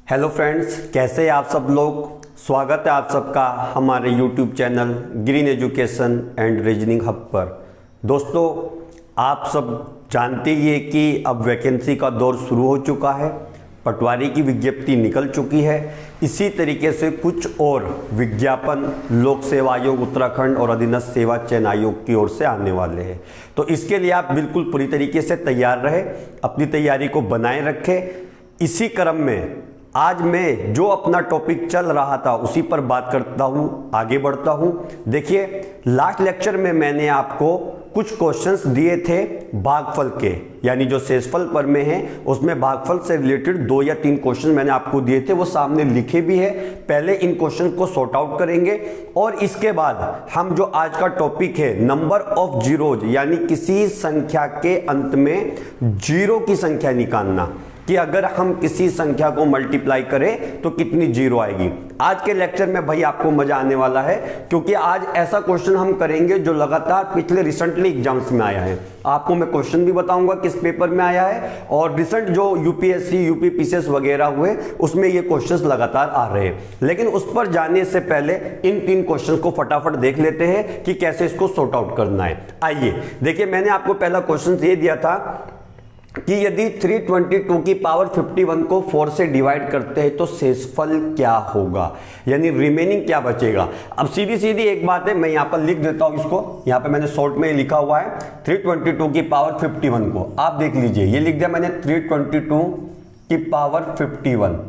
Hello friends, कैसे हैं आप सब लोग। स्वागत है आप सबका हमारे YouTube channel green education and reasoning hub पर। दोस्तों, आप सब जानते ही हैं कि अब वैकेंसी का दौर शुरू हो चुका है, पटवारी की विज्ञप्ति निकल चुकी है। इसी तरीके से कुछ और विज्ञापन लोक सेवा आयोग उत्तराखंड और अधीनस्थ सेवा चयन आयोग की ओर से आने वाले हैं। तो इसके लिए आप बिल्कुल पूरी तरीके से तैयार रहे, अपनी तैयारी को बनाए रखें। इसी क्रम में आज मैं जो अपना टॉपिक चल रहा था उसी पर बात करता हूँ, आगे बढ़ता हूँ। देखिए, लास्ट लेक्चर में मैंने आपको कुछ क्वेश्चंस दिए थे भागफल के, यानी जो शेषफल पर में है उसमें भागफल से रिलेटेड 2 या 3 क्वेश्चन मैंने आपको दिए थे, वो सामने लिखे भी है। पहले इन क्वेश्चन को सॉर्ट आउट करेंगे और इसके बाद हम जो आज का टॉपिक है नंबर ऑफ जीरोज, यानी किसी संख्या के अंत में जीरो की संख्या निकालना, कि अगर हम किसी संख्या को मल्टीप्लाई करें तो कितनी जीरो आएगी। आज के लेक्चर में भाई आपको मजा आने वाला है, क्योंकि आज ऐसा क्वेश्चन हम करेंगे जो लगातार पिछले रिसेंटली एग्जाम्स में आया है। आपको मैं क्वेश्चन भी बताऊंगा किस पेपर में आया है, और रिसेंट जो यूपीएससी यूपी पीसीएस वगैरह हुए उसमें ये क्वेश्चंस लगातार आ रहे हैं। लेकिन उस पर जाने से पहले इन 3 क्वेश्चन को फटाफट देख लेते हैं कि कैसे इसको सॉर्ट आउट करना है। आइए देखिए, मैंने आपको पहला क्वेश्चन ये दिया था कि यदि 322 की पावर 51 को 4 से डिवाइड करते हैं तो शेषफल क्या होगा, यानी रिमेनिंग क्या बचेगा। अब सीधी सीधी एक बात है, मैं यहां पर लिख देता हूं इसको। यहां पे मैंने शॉर्ट में लिखा हुआ है 322 की पावर 51 को, आप देख लीजिए, ये लिख दिया मैंने 322 की पावर 51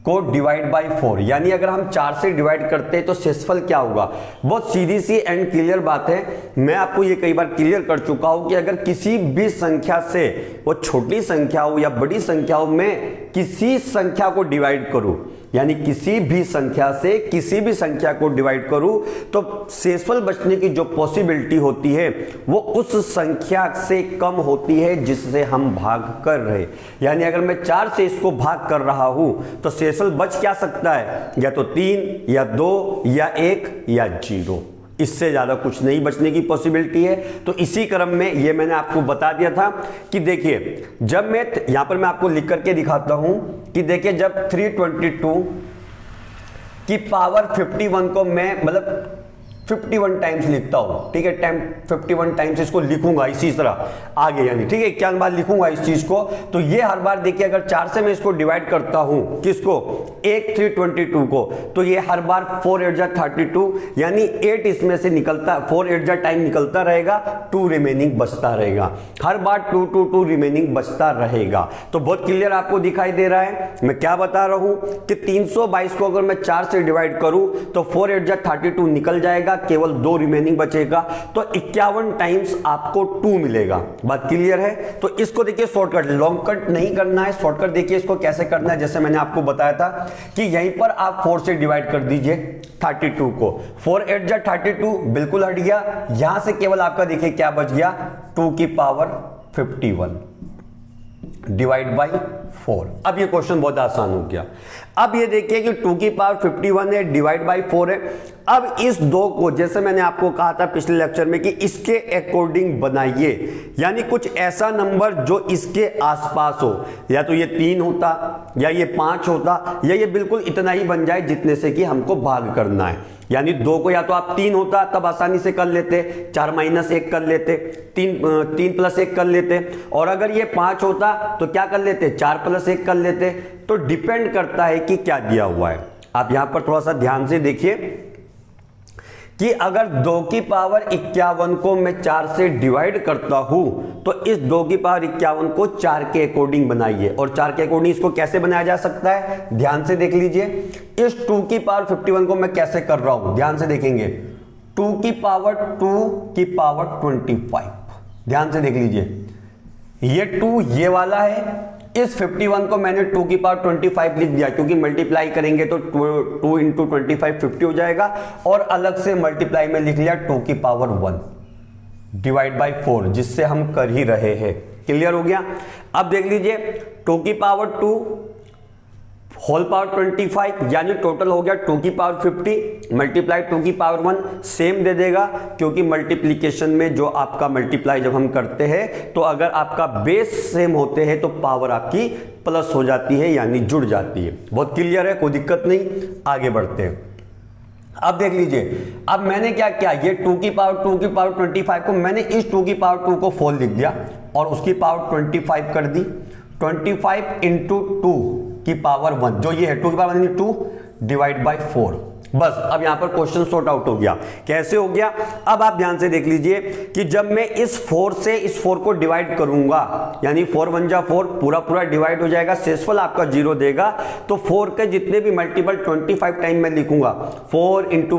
को डिवाइड बाय 4, यानी अगर हम 4 से डिवाइड करते हैं तो शेषफल क्या होगा। बहुत सीधी सी एंड क्लियर बात है। मैं आपको ये कई बार क्लियर कर चुका हूं कि अगर किसी भी संख्या से, वो छोटी संख्या हो या बड़ी संख्या हो, मैं किसी संख्या को डिवाइड करूं, यानी किसी भी संख्या से किसी भी संख्या को डिवाइड करूं, तो शेषफल बचने की जो पॉसिबिलिटी होती है वो उस संख्या से कम होती है जिससे हम भाग कर रहे। यानी अगर मैं 4 से इसको भाग कर रहा हूं तो शेषफल बच क्या सकता है, या तो 3 या 2 या 1 या 0, इससे ज्यादा कुछ नहीं बचने की पॉसिबिलिटी है। तो इसी क्रम में ये मैंने आपको बता दिया था कि देखिए, जब मैं यहां पर मैं आपको लिख करके दिखाता हूं कि देखिए, जब 322 की पावर 51 को मैं मतलब 51 टाइम्स लिखता हूं, ठीक है, 51 टाइम्स इसको लिखूंगा इसी तरह आगे, यानी ठीक है, 51 बार लिखूंगा इस चीज को। तो ये हर बार देखिए, अगर 4 से मैं इसको डिवाइड करता हूं, किसको, 322 को, तो ये हर बार 4 8 जा 32, यानी 8 इसमें से निकलता, 4 8 जा टाइम निकलता रहेगा, 2 रिमेनिंग बचता रहेगा। हर बार 2 2 2 रिमेनिंग बचता रहेगा। तो बहुत क्लियर आपको दिखाई दे रहा है मैं क्या बता रहा हूं कि 322 को अगर मैं 4 से डिवाइड करूं तो 4 8 जा 32 निकल जाएगा, केवल 2 रिमेनिंग बचेगा, तो 51 टाइम्स आपको 2 मिलेगा। बात क्लियर है। तो इसको देखिए शॉर्टकट, लॉन्ग कट नहीं करना है, शॉर्टकट देखिए इसको कैसे करना है। जैसे मैंने आपको बताया था कि यहीं पर आप 4 से डिवाइड कर दीजिए 32 को, 4 8 जा 32 बिल्कुल हट गया, यहां से केवल आपका देखिए क्या बच गया, 2 की पावर 51 डिवाइड बाई 4। अब ये क्वेश्चन बहुत आसान हो गया। अब ये देखिए कि 2 की पावर 51 है, डिवाइड बाई 4 है। अब इस 2 को, जैसे मैंने आपको कहा था पिछले लेक्चर में कि इसके अकॉर्डिंग बनाइए, यानी कुछ ऐसा नंबर जो इसके आसपास हो, या तो ये 3 होता, या ये 5 होता, या ये बिल्कुल इतना ही बन जाए जितने से कि हमको भाग करना है। यानी 2 को या तो आप 3 होता तब आसानी से कर लेते, 4 - 1 कर लेते, 3 + 1 कर लेते, और अगर ये 5 होता तो क्या कर लेते, 4 + 1 कर लेते। तो डिपेंड करता है कि क्या दिया हुआ है। आप यहां पर थोड़ा सा ध्यान से देखिए कि अगर 2 की पावर 51 को मैं 4 से डिवाइड करता हूं तो इस 2 की पावर 51 को 4 के अकॉर्डिंग बनाइए। और 4 के अकॉर्डिंग इसको कैसे बनाया जा सकता है, ध्यान से देख लीजिए। इस 2 की पावर 51 को मैं कैसे कर रहा हूं, ध्यान से देखेंगे, 2 की पावर 25, ध्यान से देख लीजिए। ये 2 ये वाला है, इस 51 को मैंने 2 की पावर 25 लिख दिया, क्योंकि मल्टीप्लाई करेंगे तो 2 × 25 50 हो जाएगा, और अलग से मल्टीप्लाई में लिख लिया 2 की पावर 1 डिवाइड बाई 4, जिससे हम कर ही रहे हैं। क्लियर हो गया। अब देख लीजिए, 2 की पावर 2 होल पावर 25 यानी टोटल हो गया 2 की पावर 50 मल्टीप्लाई 2 की पावर 1 सेम दे देगा, क्योंकि मल्टीप्लीकेशन में जो आपका मल्टीप्लाई जब हम करते हैं तो अगर आपका बेस सेम होते हैं तो पावर आपकी प्लस हो जाती है यानी जुड़ जाती है। बहुत क्लियर है, कोई दिक्कत नहीं, आगे बढ़ते हैं। अब देख लीजिए, अब मैंने क्या किया, ये 2 की पावर 25 को मैंने इस 2 की पावर 2 को 4 लिख दिया और उसकी पावर 25 कर दी। 25 इंटू 2 की पावर 1, जो ये है 2 की पावर 1 2 डिवाइड बाई 4। बस अब यहां पर क्वेश्चन सॉर्ट आउट हो गया। कैसे हो गया, अब आप ध्यान से देख लीजिए कि जब मैं इस 4 से इस 4 को डिवाइड करूंगा, यानी 4 1 जा 4 पूरा पूरा डिवाइड हो जाएगा, शेषफल आपका 0 देगा। तो 4 के जितने भी मल्टीपल 25 टाइम मैं लिखूंगा, 4 इंटू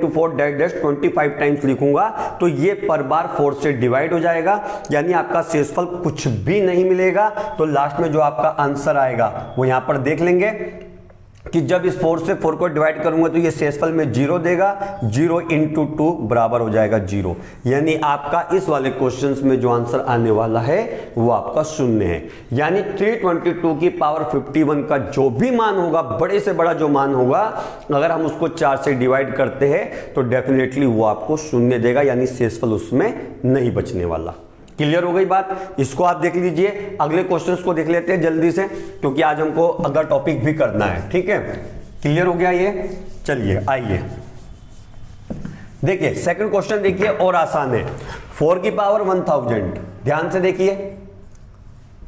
4 डैश डैश 25 टाइम्स लिखूंगा, तो ये पर बार 4 से डिवाइड हो जाएगा, यानी आपका शेषफल कुछ भी नहीं मिलेगा। तो लास्ट में जो आपका आंसर आएगा वो यहां पर देख लेंगे कि जब इस 4 से 4 को डिवाइड करूंगा तो ये शेषफल में 0 देगा, 0 इंटू 2 बराबर हो जाएगा 0, यानी आपका इस वाले क्वेश्चंस में जो आंसर आने वाला है वो आपका 0 है। यानी 322 की पावर 51 का जो भी मान होगा, बड़े से बड़ा जो मान होगा, अगर हम उसको 4 से डिवाइड करते हैं तो डेफिनेटली वो आपको 0 देगा, यानी शेषफल उसमें नहीं बचने वाला। क्लियर हो गई बात, इसको आप देख लीजिए। अगले क्वेश्चंस को देख लेते हैं जल्दी से, क्योंकि आज हमको अगला टॉपिक भी करना है। ठीक है, क्लियर हो गया ये, चलिए आइए देखिए सेकंड क्वेश्चन, देखिए और आसान है। 4 की पावर 1000, ध्यान से देखिए,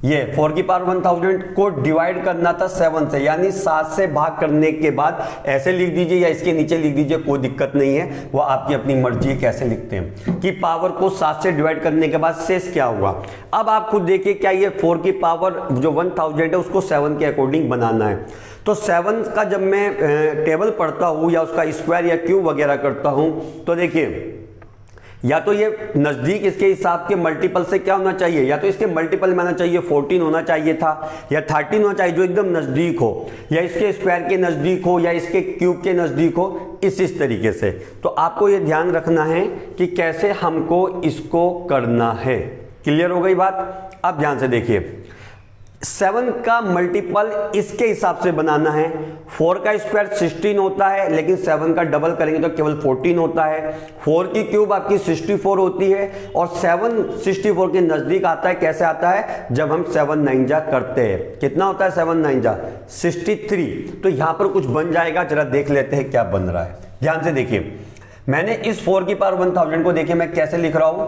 ये 4 की पावर 1000 को डिवाइड करना था 7 से, यानी 7 से भाग करने के बाद ऐसे लिख दीजिए या इसके नीचे लिख दीजिए, कोई दिक्कत नहीं है, वो आपकी अपनी मर्जी है कैसे लिखते हैं। कि पावर को 7 से डिवाइड करने के बाद शेष क्या हुआ। अब आप खुद देखिए, क्या ये 4 की पावर जो 1000 है उसको 7 के अकॉर्डिंग बनाना है। तो 7 का जब मैं टेबल पढ़ता हूं या उसका स्क्वायर या क्यूब वगैरह करता हूं, तो देखिए या तो ये नजदीक इसके हिसाब के मल्टीपल से क्या होना चाहिए, या तो इसके मल्टीपल में आना चाहिए 14 होना चाहिए था, या 13 होना चाहिए जो एकदम नजदीक हो, या इसके स्क्वायर के नजदीक हो, या इसके क्यूब के नजदीक हो, इस तरीके से। तो आपको ये ध्यान रखना है कि कैसे हमको इसको करना है। क्लियर हो गई बात। अब ध्यान से देखिए, 7 का मल्टीपल इसके हिसाब से बनाना है। 4 का स्क्वायर 16 होता है, लेकिन 7 का डबल करेंगे तो केवल 14 होता है। 4 की क्यूब आपकी 64 होती है, और 7 64 के नजदीक आता है। कैसे आता है, जब हम 7 9 जा करते हैं। कितना होता है 7 9 जा 63। तो यहां पर कुछ बन जाएगा, जरा देख लेते हैं क्या बन रहा है। ध्यान से देखिए, मैंने इस 4 की पावर 1000 को देखिए मैं कैसे लिख रहा हूं।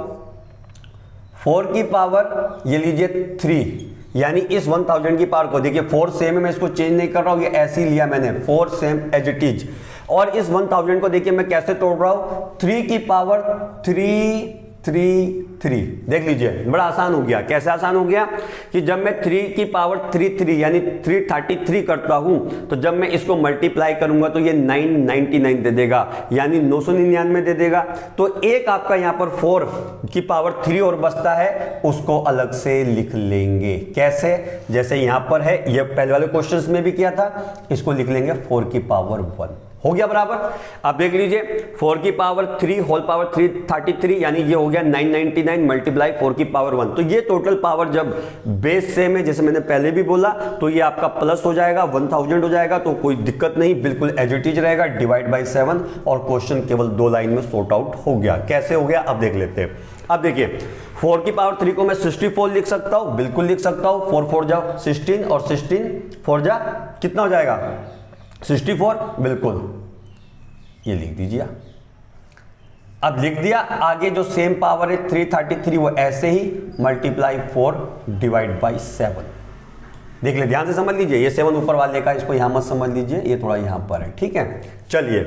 4 की पावर ये लीजिए 3, यानी इस 1000 की पावर को देखिए 4 सेम है, मैं इसको चेंज नहीं कर रहा हूं, ये ऐसे ही लिया मैंने 4 सेम एज इट इज। और इस 1000 को देखिए मैं कैसे तोड़ रहा हूं, 3 की पावर 3 3 3। देख लीजिए बड़ा आसान हो गया। कैसे आसान हो गया कि जब मैं 3 की पावर 3 यानी 333 करता हूं, तो जब मैं इसको मल्टीप्लाई करूंगा तो ये 999 दे देगा, यानी 999 दे देगा। तो एक आपका यहां पर 4 की पावर 3 और बचता है, उसको अलग से लिख लेंगे। कैसे, जैसे यहां पर है, ये पहले वाले क्वेश्चंस में भी किया था, इसको लिख लेंगे 4 की पावर 1। हो गया बराबर। अब देख लीजिए 4 की पावर 3 होल पावर 333, यानी ये हो गया 999 मल्टीप्लाई 4 की पावर 1। तो ये टोटल पावर जब बेस सेम है, जैसे मैंने पहले भी बोला, तो ये आपका प्लस हो जाएगा, 1000 हो जाएगा, तो कोई दिक्कत नहीं, बिल्कुल एज इट इज रहेगा, डिवाइड बाई 7, और क्वेश्चन केवल 2 लाइन में सॉर्ट आउट हो गया। कैसे हो गया अब देख लेते हैं। अब देखिए 4 की पावर 3 को मैं 64 लिख सकता हूं, बिल्कुल लिख सकता हूं। 4 4 जा 16, और 16 4 जा कितना हो जाएगा 64, बिल्कुल ये लिख दीजिए। अब लिख दिया, आगे जो सेम पावर है 333 वो ऐसे ही मल्टीप्लाई 4 डिवाइड बाई 7। देख ले, ध्यान से समझ लीजिए, ये 7 ऊपर वाले का, इसको यहां मत समझ लीजिए, ये थोड़ा यहां पर है। ठीक है, चलिए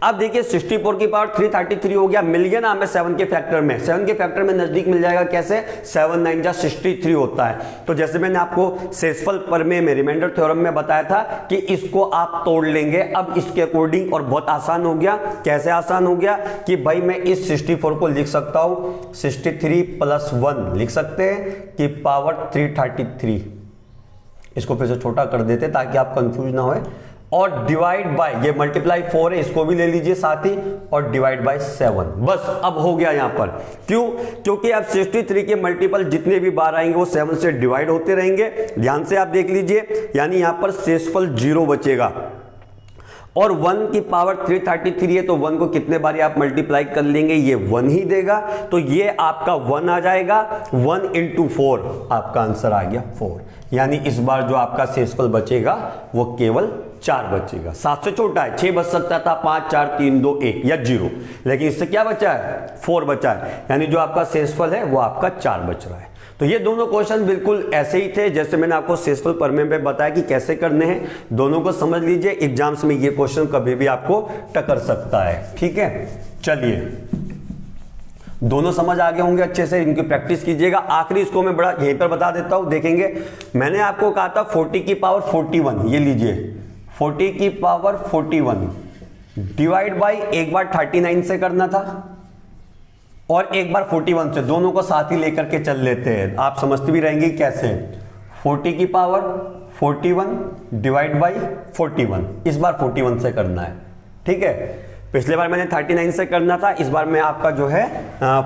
अब देखिए 64 की पावर 333 हो गया, मिल गया ना हमें 7 के फैक्टर में। 7 के फैक्टर में नजदीक मिल जाएगा, कैसे 7 9 जा 63 होता है। तो जैसे मैंने आपको शेषफल प्रमेय में रिमाइंडर थ्योरम में बताया था कि इसको आप तोड़ लेंगे अब इसके अकॉर्डिंग, और बहुत आसान हो गया। कैसे आसान हो गया कि भाई मैं इस 64 को लिख सकता हूं 63 + 1 लिख सकते हैं कि पावर 333। इसको फिर से छोटा कर देते ताकि आप कंफ्यूज ना होए, और डिवाइड बाय, ये मल्टीप्लाई 4 है, इसको भी ले लीजिए साथ ही, और डिवाइड बाय 7। बस अब हो गया यहां पर। क्यों? क्योंकि अब 63 के मल्टीपल जितने भी बार आएंगे वो 7 से डिवाइड होते रहेंगे। ध्यान से आप देख लीजिए, यानी यहां पर शेषफल 0 बचेगा। और 1 की पावर 333 है, तो 1 को कितने बार आप मल्टीप्लाई कर लेंगे, ये 1 ही देगा, तो ये आपका 1 आ जाएगा। 1 into 4 आपका आंसर आ गया 4। यानी इस बार जो आपका शेषफल बचेगा वो केवल 4 बचेगा। 7 से छोटा है, 6 बच सकता था, 5 4 3 2 1 या 0, लेकिन इससे क्या बचा है, 4 बचा है। यानी जो आपका शेषफल है वो आपका 4 बच रहा है। तो ये दोनों क्वेश्चन बिल्कुल ऐसे ही थे जैसे मैंने आपको शेषफल प्रमेय पे बताया कि कैसे करने हैं। दोनों को समझ लीजिए, एग्जाम्स में ये क्वेश्चन कभी भी आपको टकर सकता है। ठीक है, चलिए, दोनों समझ आ गए होंगे अच्छे से, इनकी प्रैक्टिस कीजिएगा। आखिरी इसको मैं बड़ा यहीं पर बता देता हूं, देखेंगे। मैंने आपको कहा था 40 की पावर 41, ये लीजिए 40 की पावर 41 डिवाइड बाई एक बार 39 से करना था और एक बार 41 से, दोनों को साथ ही लेकर के चल लेते हैं। आप समझते भी रहेंगे कैसे। 40 की पावर 41 डिवाइड बाई 41, इस बार 41 से करना है। ठीक है, पिछले बार मैंने 39 से करना था, इस बार मैं आपका जो है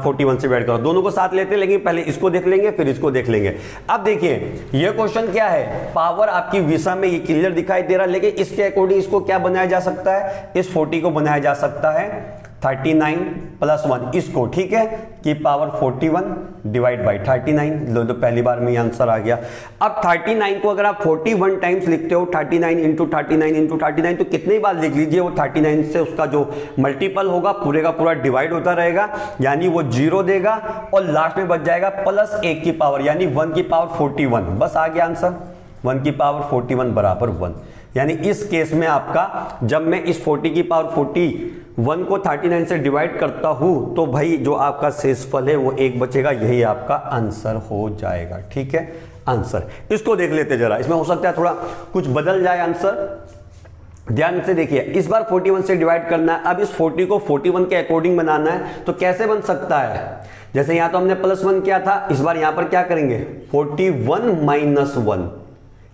41 से डिवाइड करो। दोनों को साथ लेते हैं, लेकिन पहले इसको देख लेंगे फिर इसको देख लेंगे। अब देखिए ये क्वेश्चन क्या है, पावर आपकी विषम में, ये क्लियर दिखाई दे रहा है, लेकिन इसके अकॉर्डिंग इसको क्या बनाया जा सकता है, इस 40 को बनाया जा सकता है 39 प्लस 1 इसको। ठीक है, की पावर 41 डिवाइड बाई 39, लो तो पहली बार में ये आंसर आ गया। अब 39 को अगर आप 41 टाइम्स लिखते हो, 39 इंटू 39 इंटू 39, तो कितनी बार लिख लीजिए, वो 39 से उसका जो मल्टीपल होगा पूरे का पूरा डिवाइड होता रहेगा, यानी वो 0 देगा और लास्ट में बच जाएगा प्लस 1 की पावर, यानी 1 की पावर 41। बस आ गया आंसर, 1 की पावर 41 बराबर 1। यानी इस केस में आपका, जब मैं इस 40 की पावर 41 को 39 से डिवाइड करता हूं, तो भाई जो आपका शेषफल है वो 1 बचेगा, यही आपका आंसर हो जाएगा। ठीक है, आंसर इसको देख लेते जरा, इसमें हो सकता है थोड़ा कुछ बदल जाए आंसर। ध्यान से देखिए, इस बार 41 से डिवाइड करना है, अब इस 40 को 41 के अकॉर्डिंग बनाना है, तो कैसे बन सकता है, जैसे यहां तो हमने +1 किया था, इस बार यहां पर क्या करेंगे 41 माइनस 1।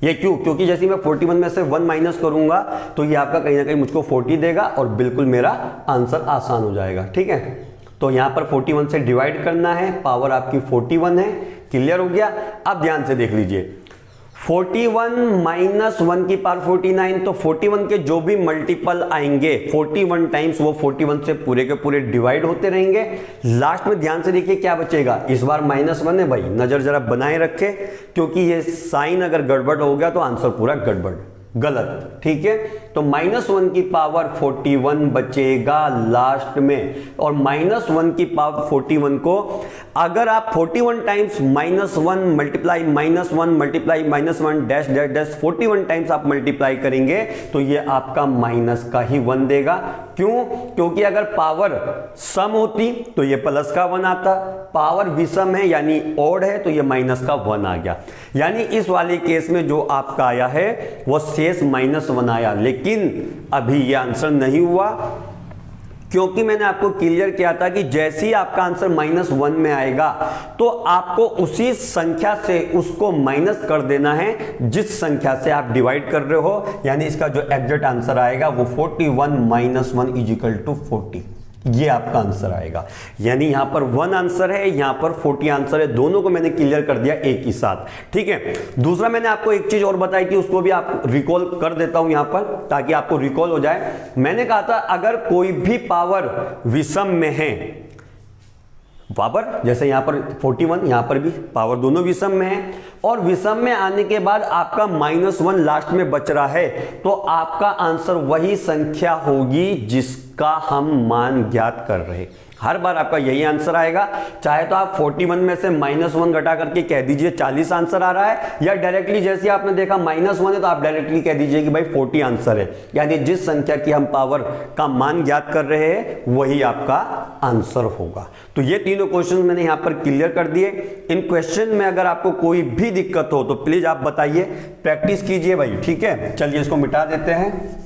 ये क्यों? क्योंकि जैसे मैं 41 में से 1 माइनस करूंगा तो ये आपका कहीं ना कहीं मुझको 40 देगा और बिल्कुल मेरा आंसर आसान हो जाएगा। ठीक है, तो यहां पर 41 से डिवाइड करना है, पावर आपकी 41 है। क्लियर हो गया? अब ध्यान से देख लीजिए, 41 माइनस 1 की पावर 49, तो 41 के जो भी मल्टीपल आएंगे 41 टाइम्स, वो 41 से पूरे के पूरे डिवाइड होते रहेंगे। लास्ट में ध्यान से देखिए क्या बचेगा, इस बार -1 है भाई, नजर जरा बनाए रखे, क्योंकि ये साइन अगर गड़बड़ हो गया तो आंसर पूरा गड़बड़, गलत। ठीक है, तो -1 की पावर 41 बचेगा लास्ट में, और -1 की पावर 41 को अगर आप 41 times -1 multiply -1 multiply -1 dash dash dash 41 times आप मल्टीप्लाई करेंगे तो ये आपका माइनस का ही 1 देगा। क्यों? क्योंकि अगर पावर सम होती तो ये प्लस का 1 आता, पावर विषम है यानी ऑड है तो ये माइनस का 1 आ गया। यानी इस वाले केस में जो आपका आया है वो शेष -1 आया, लेकिन अभी ये आंसर नहीं हुआ, क्योंकि मैंने आपको क्लियर किया था कि जैसे ही आपका आंसर -1 में आएगा तो आपको उसी संख्या से उसको माइनस कर देना है जिस संख्या से आप डिवाइड कर रहे हो। यानी इसका जो एग्जैक्ट आंसर आएगा वो 41 - 1 = 40, ये आपका आंसर आएगा। यानी यहां पर 1 आंसर है, यहां पर 40 आंसर है, दोनों को मैंने क्लियर कर दिया एक ही साथ। ठीक है, दूसरा मैंने आपको एक चीज और बताई थी, उसको भी आप रिकॉल कर देता हूं यहां पर ताकि आपको रिकॉल हो जाए। मैंने कहा था अगर कोई भी पावर विषम में है, पावर जैसे यहां पर 41, यहां पर भी पावर दोनों विषम में है, और विषम में आने के बाद आपका -1 लास्ट में बच रहा है, तो आपका आंसर वही संख्या होगी जिसका हम मान ज्ञात कर रहे हैं। हर बार आपका यही आंसर आएगा, चाहे तो आप 41 में से -1 घटा करके कह दीजिए 40 आंसर आ रहा है, या डायरेक्टली जैसे आपने देखा -1 है तो आप डायरेक्टली कह दीजिए कि भाई 40 आंसर है। यानी जिस संख्या की हम पावर का मान ज्ञात कर रहे हैं वही आपका आंसर होगा। तो ये तीनों क्वेश्चन मैंने यहां पर क्लियर कर दिए। इन क्वेश्चन में अगर आपको कोई भी दिक्कत हो तो प्लीज आप बताइए, प्रैक्टिस कीजिए भाई। ठीक है, चलिए इसको मिटा देते हैं।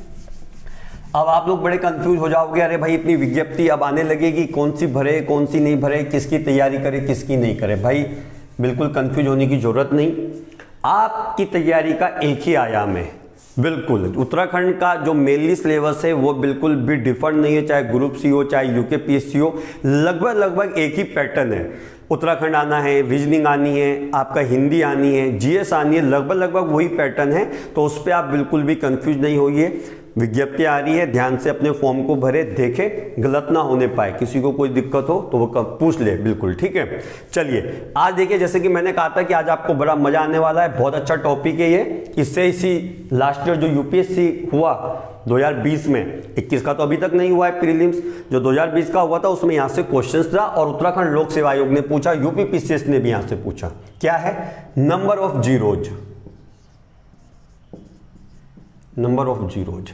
अब आप लोग बड़े कंफ्यूज हो जाओगे, अरे भाई इतनी विज्ञप्ति अब आने लगेगी, कौन सी भरे कौन सी नहीं भरे, किसकी तैयारी करे किसकी नहीं करे। भाई बिल्कुल कंफ्यूज होने की जरूरत नहीं, आपकी तैयारी का एक ही आयाम है, बिल्कुल, उत्तराखंड का जो मेनली सिलेबस है वो बिल्कुल भी डिफरेंट नहीं है, चाहे ग्रुप सी हो चाहे यूकेपीएससी हो, लगभग एक ही पैटर्न है। उत्तराखंड आना है, रीजनिंग आनी है, आपका हिंदी आनी है, जीएस आनी है, लगभग वही पैटर्न है। तो उस पर आप बिल्कुल भी कंफ्यूज नहीं होइए। विज्ञप्ति आ रही है, ध्यान से अपने फॉर्म को भरे, देखें, गलत ना होने पाए। किसी को कोई दिक्कत हो तो वो पूछ ले, बिल्कुल ठीक है। चलिए आज देखिए, जैसे कि मैंने कहा था कि आज आपको बड़ा मजा आने वाला है, बहुत अच्छा टॉपिक है ये। इससे इसी लास्ट ईयर जो यूपीएससी हुआ 2020 में, 21 का तो अभी तक नहीं हुआ है प्रीलिम्स, जो 2020 का हुआ था उसमें यहाँ से क्वेश्चंस था और उत्तराखंड लोक सेवा आयोग ने पूछा, यूपी पीसीएस ने भी यहाँ से पूछा। क्या है? Number of zeros, number of zeros,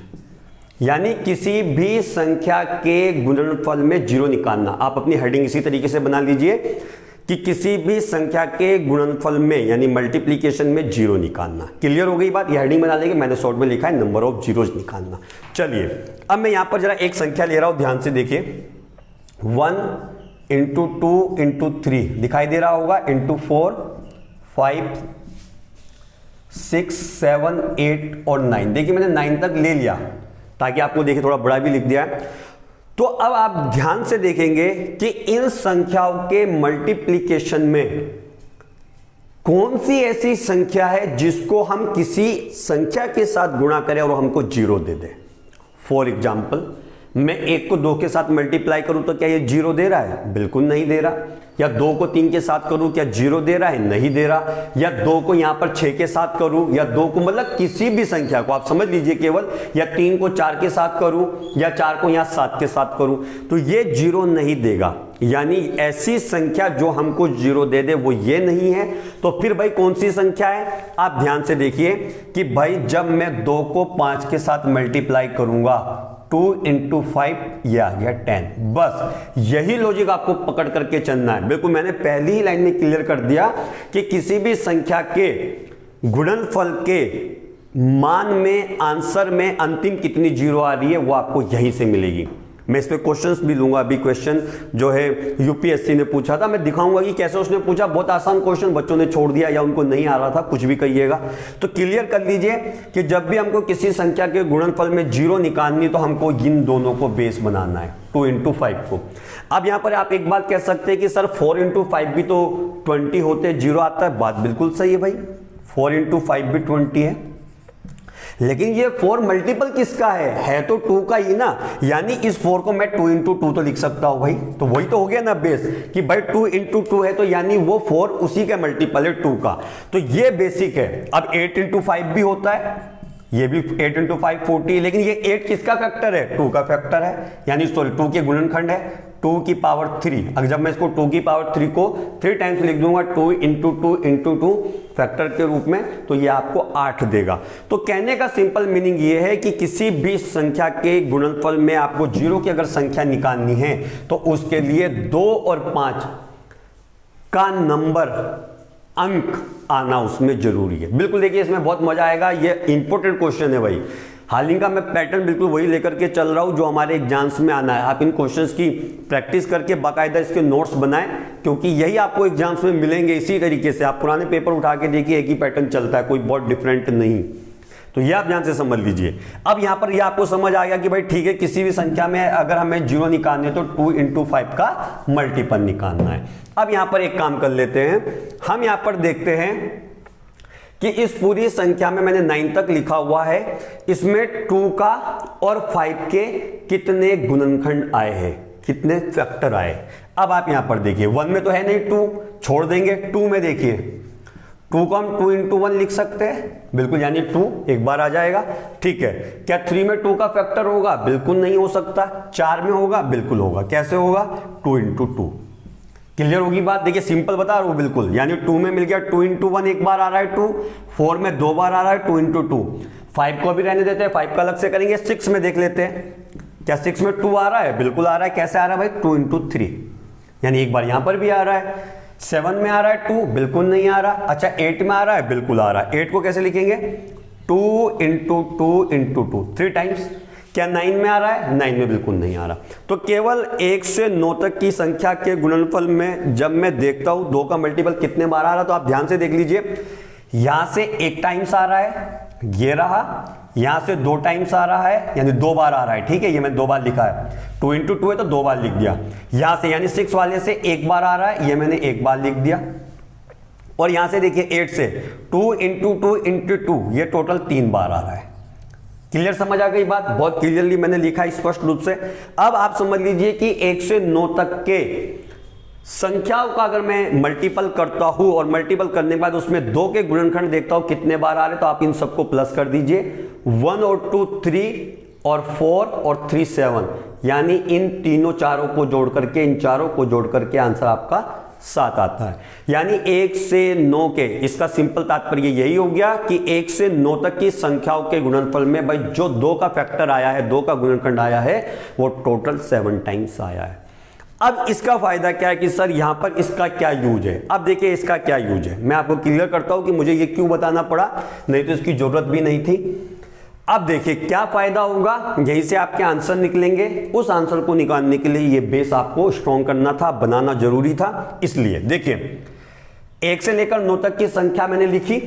यानी किसी भी संख्या के गुणनफल में जीरो निकालना। आप अपनी हेडिंग इसी तरीके से बना लीजिए कि किसी भी संख्या के गुणनफल में यानी मल्टीप्लीकेशन में जीरो निकालना। क्लियर हो गई बात? ये हेडिंग बना लेंगे, मैंने शॉर्ट में लिखा है नंबर ऑफ जीरोज निकालना। चलिए अब मैं यहां पर जरा एक संख्या ले रहा हूं, ध्यान से देखिए। 1 इंटू 2 इंटू 3 दिखाई दे रहा होगा, इंटू 4 5 6 7 8 और 9। देखिए मैंने 9 तक ले लिया ताकि आपको देखिए थोड़ा बड़ा भी लिख दिया है। तो अब आप ध्यान से देखेंगे कि इन संख्याओं के मल्टीप्लिकेशन में कौन सी ऐसी संख्या है जिसको हम किसी संख्या के साथ गुणा करें और हमको zero they they. For example, मैं 1 को 2 के साथ मल्टीप्लाई करूं तो क्या ये जीरो दे रहा है? बिल्कुल नहीं दे रहा। या 2 को 3 के साथ करूं, क्या जीरो दे रहा है? नहीं दे रहा। या 2 को यहां पर 6 के साथ करूं, या 2 को मतलब किसी भी संख्या को आप समझ लीजिए केवल, या 3 को 4 के साथ करूं, या 4 को यहां 7 के साथ करूं, तो ये जीरो नहीं देगा। यानी ऐसी संख्या जो हमको जीरो दे दे वो ये नहीं है। तो फिर भाई कौन सी संख्या है? आप ध्यान से देखिए कि भाई जब मैं 2 को 5 के साथ मल्टीप्लाई करूंगा, 2 इंटू 5 ये आ गया 10। बस यही लॉजिक आपको पकड़ करके चलना है। बिल्कुल मैंने पहली ही लाइन में क्लियर कर दिया कि किसी भी संख्या के गुणनफल के मान में, आंसर में अंतिम कितनी जीरो आ रही है वो आपको यहीं से मिलेगी। मैं इस पे क्वेश्चंस भी लूंगा। अभी क्वेश्चन जो है यूपीएससी ने पूछा था, मैं दिखाऊंगा कि कैसे उसने पूछा। बहुत आसान क्वेश्चन, बच्चों ने छोड़ दिया या उनको नहीं आ रहा था, कुछ भी कहिएगा। तो क्लियर कर लीजिए कि जब भी हमको किसी संख्या के गुणनफल में जीरो निकालनी तो हमको इन दोनों को बेस बनाना है, 2 इंटू 5 को। अब यहां पर आप एक बात कह सकते हैं कि सर 4 इंटू 5 भी तो 20 होते, जीरो आता है। बात बिल्कुल सही है भाई, 4 इंटू 5 भी 20 है, लेकिन ये 4 मल्टीपल किसका है तो 2 का ही ना। यानी इस 4 को मैं 2 इंटू 2 तो लिख सकता हूं भाई, तो वही तो हो गया ना बेस कि भाई 2 इंटू 2 है, तो यानी वो 4 उसी का मल्टीपल है 2 का। तो ये बेसिक है। अब 8 इंटू 5 भी होता है, ये भी 8 इंटू 5 40, लेकिन ये 8 किसका फैक्टर है? 2 का फैक्टर है, यानी सॉरी 2 के गुणनखंड है, 2 की पावर 3। अगर जब मैं इसको 2 की पावर 3 को 3 टाइम्स लिख दूंगा, 2 इंटू 2 इंटू 2 फैक्टर के रूप में, तो ये आपको 8 देगा। तो कहने का सिंपल मीनिंग ये है कि किसी भी संख्या के गुणनफल में आपको जीरो की अगर संख्या निकालनी है तो उसके लिए 2 और 5 का नंबर, अंक आना उसमें जरूरी है। बिल्कुल देखिए इसमें बहुत मजा आएगा, ये इंपॉर्टेंट क्वेश्चन है भाई। हालांकि मैं पैटर्न बिल्कुल वही लेकर के चल रहा हूं जो हमारे एग्जाम्स में आना है। आप इन क्वेश्चंस की प्रैक्टिस करके बाकायदा इसके नोट्स बनाएं, क्योंकि यही आपको एग्जाम्स में मिलेंगे इसी तरीके से। आप पुराने पेपर उठा के देखिए, एक ही पैटर्न चलता है, कोई बहुत डिफरेंट नहीं। तो ये आप ध्यान से समझ लीजिए। अब यहां पर ये आपको समझ आ गया कि भाई ठीक है, किसी भी संख्या में अगर हमें जीरो निकालने है तो 2 इंटू 5 का मल्टीपल निकालना है। अब यहां पर एक काम कर लेते हैं, हम यहां पर देखते हैं कि इस पूरी संख्या में मैंने 9 तक लिखा हुआ है, इसमें 2 का और 5 के कितने गुणनखंड आए हैं, कितने फैक्टर आए। अब आप यहां पर देखिए, 1 में तो है नहीं, 2 छोड़ देंगे। 2 में देखिए, 2 को हम 2 इंटू 1 लिख सकते हैं, बिल्कुल, यानी 2 एक बार आ जाएगा। ठीक है, क्या 3 में 2 का फैक्टर होगा? बिल्कुल नहीं हो सकता। 4 में होगा? बिल्कुल होगा। कैसे होगा? 2 इंटू 2। क्लियर होगी बात? देखिए सिंपल बता रहा हूं बिल्कुल, यानी 2 में मिल गया, 2 इंटू 1 एक बार आ रहा है 2, 4 में 2 बार आ रहा है 2 इंटू 2, 5 को भी रहने देते हैं, 5 का अलग से करेंगे। 6 में देख लेते हैं, क्या 6 में 2 आ रहा है? बिल्कुल आ रहा है। कैसे आ रहा है भाई? 2 इंटू 3, यानी एक बार यहां पर भी आ रहा है। 7 में आ रहा है 2? बिल्कुल नहीं आ रहा। अच्छा 8 में आ रहा है? बिल्कुल आ रहा है। 8 को कैसे लिखेंगे? 2 इंटू 2 इंटू 2, 3 टाइम्स। क्या 9 में आ रहा है? 9 में बिल्कुल नहीं आ रहा। तो केवल 1 से 9 तक की संख्या के गुणनफल में जब मैं देखता हूं 2 का मल्टीपल कितने बार आ रहा है, तो आप ध्यान से देख लीजिए, यहां से 1 टाइम्स आ रहा है, ये रहा, यहां से 2 टाइम्स आ रहा है यानी 2 बार आ रहा है, ठीक है, ये मैं 2 बार लिखा है, 2 इंटू 2 है तो 2 बार लिख दिया। यहां से यानी 6 वाले से 1 बार आ रहा है, ये मैंने 1 बार लिख दिया। और यहां से देखिए 8 से 2 इंटू 2 इंटू 2, ये टोटल 3 बार आ रहा है। क्लियर समझ आ गई बात? बहुत क्लियरली मैंने लिखा है स्पष्ट रूप से। अब आप समझ लीजिए कि 1 से 9 तक के संख्याओं का अगर मैं मल्टीपल करता हूं और मल्टीपल करने के बाद उसमें 2 के गुणनखंड देखता हूं कितने बार आ रहे, तो आप इन सबको प्लस कर दीजिए। 1 और 2 3 और 4 और 3 7, यानी इन तीनों चारों को जोड़ करके, इन चारों को जोड़ करके आंसर आपका 7 आता है। यानी 1 से 9 के, इसका सिंपल तात्पर्य यही हो गया कि 1 से 9 तक की संख्याओं के गुणनफल में भाई जो 2 का फैक्टर आया है, 2 का गुणनखंड आया है, वो टोटल 7 टाइम्स आया है। अब इसका फायदा क्या है कि सर यहां पर इसका क्या यूज है? अब देखिए इसका क्या यूज है, मैं आपको क्लियर करता हूं कि मुझे ये क्यों बताना पड़ा, नहीं तो इसकी जरूरत भी नहीं थी। अब देखिए क्या फायदा होगा, यहीं से आपके आंसर निकलेंगे। उस आंसर को निकालने के लिए ये बेस आपको स्ट्रॉन्ग करना था, बनाना जरूरी था। इसलिए देखिए 1 से लेकर 9 तक की संख्या मैंने लिखी,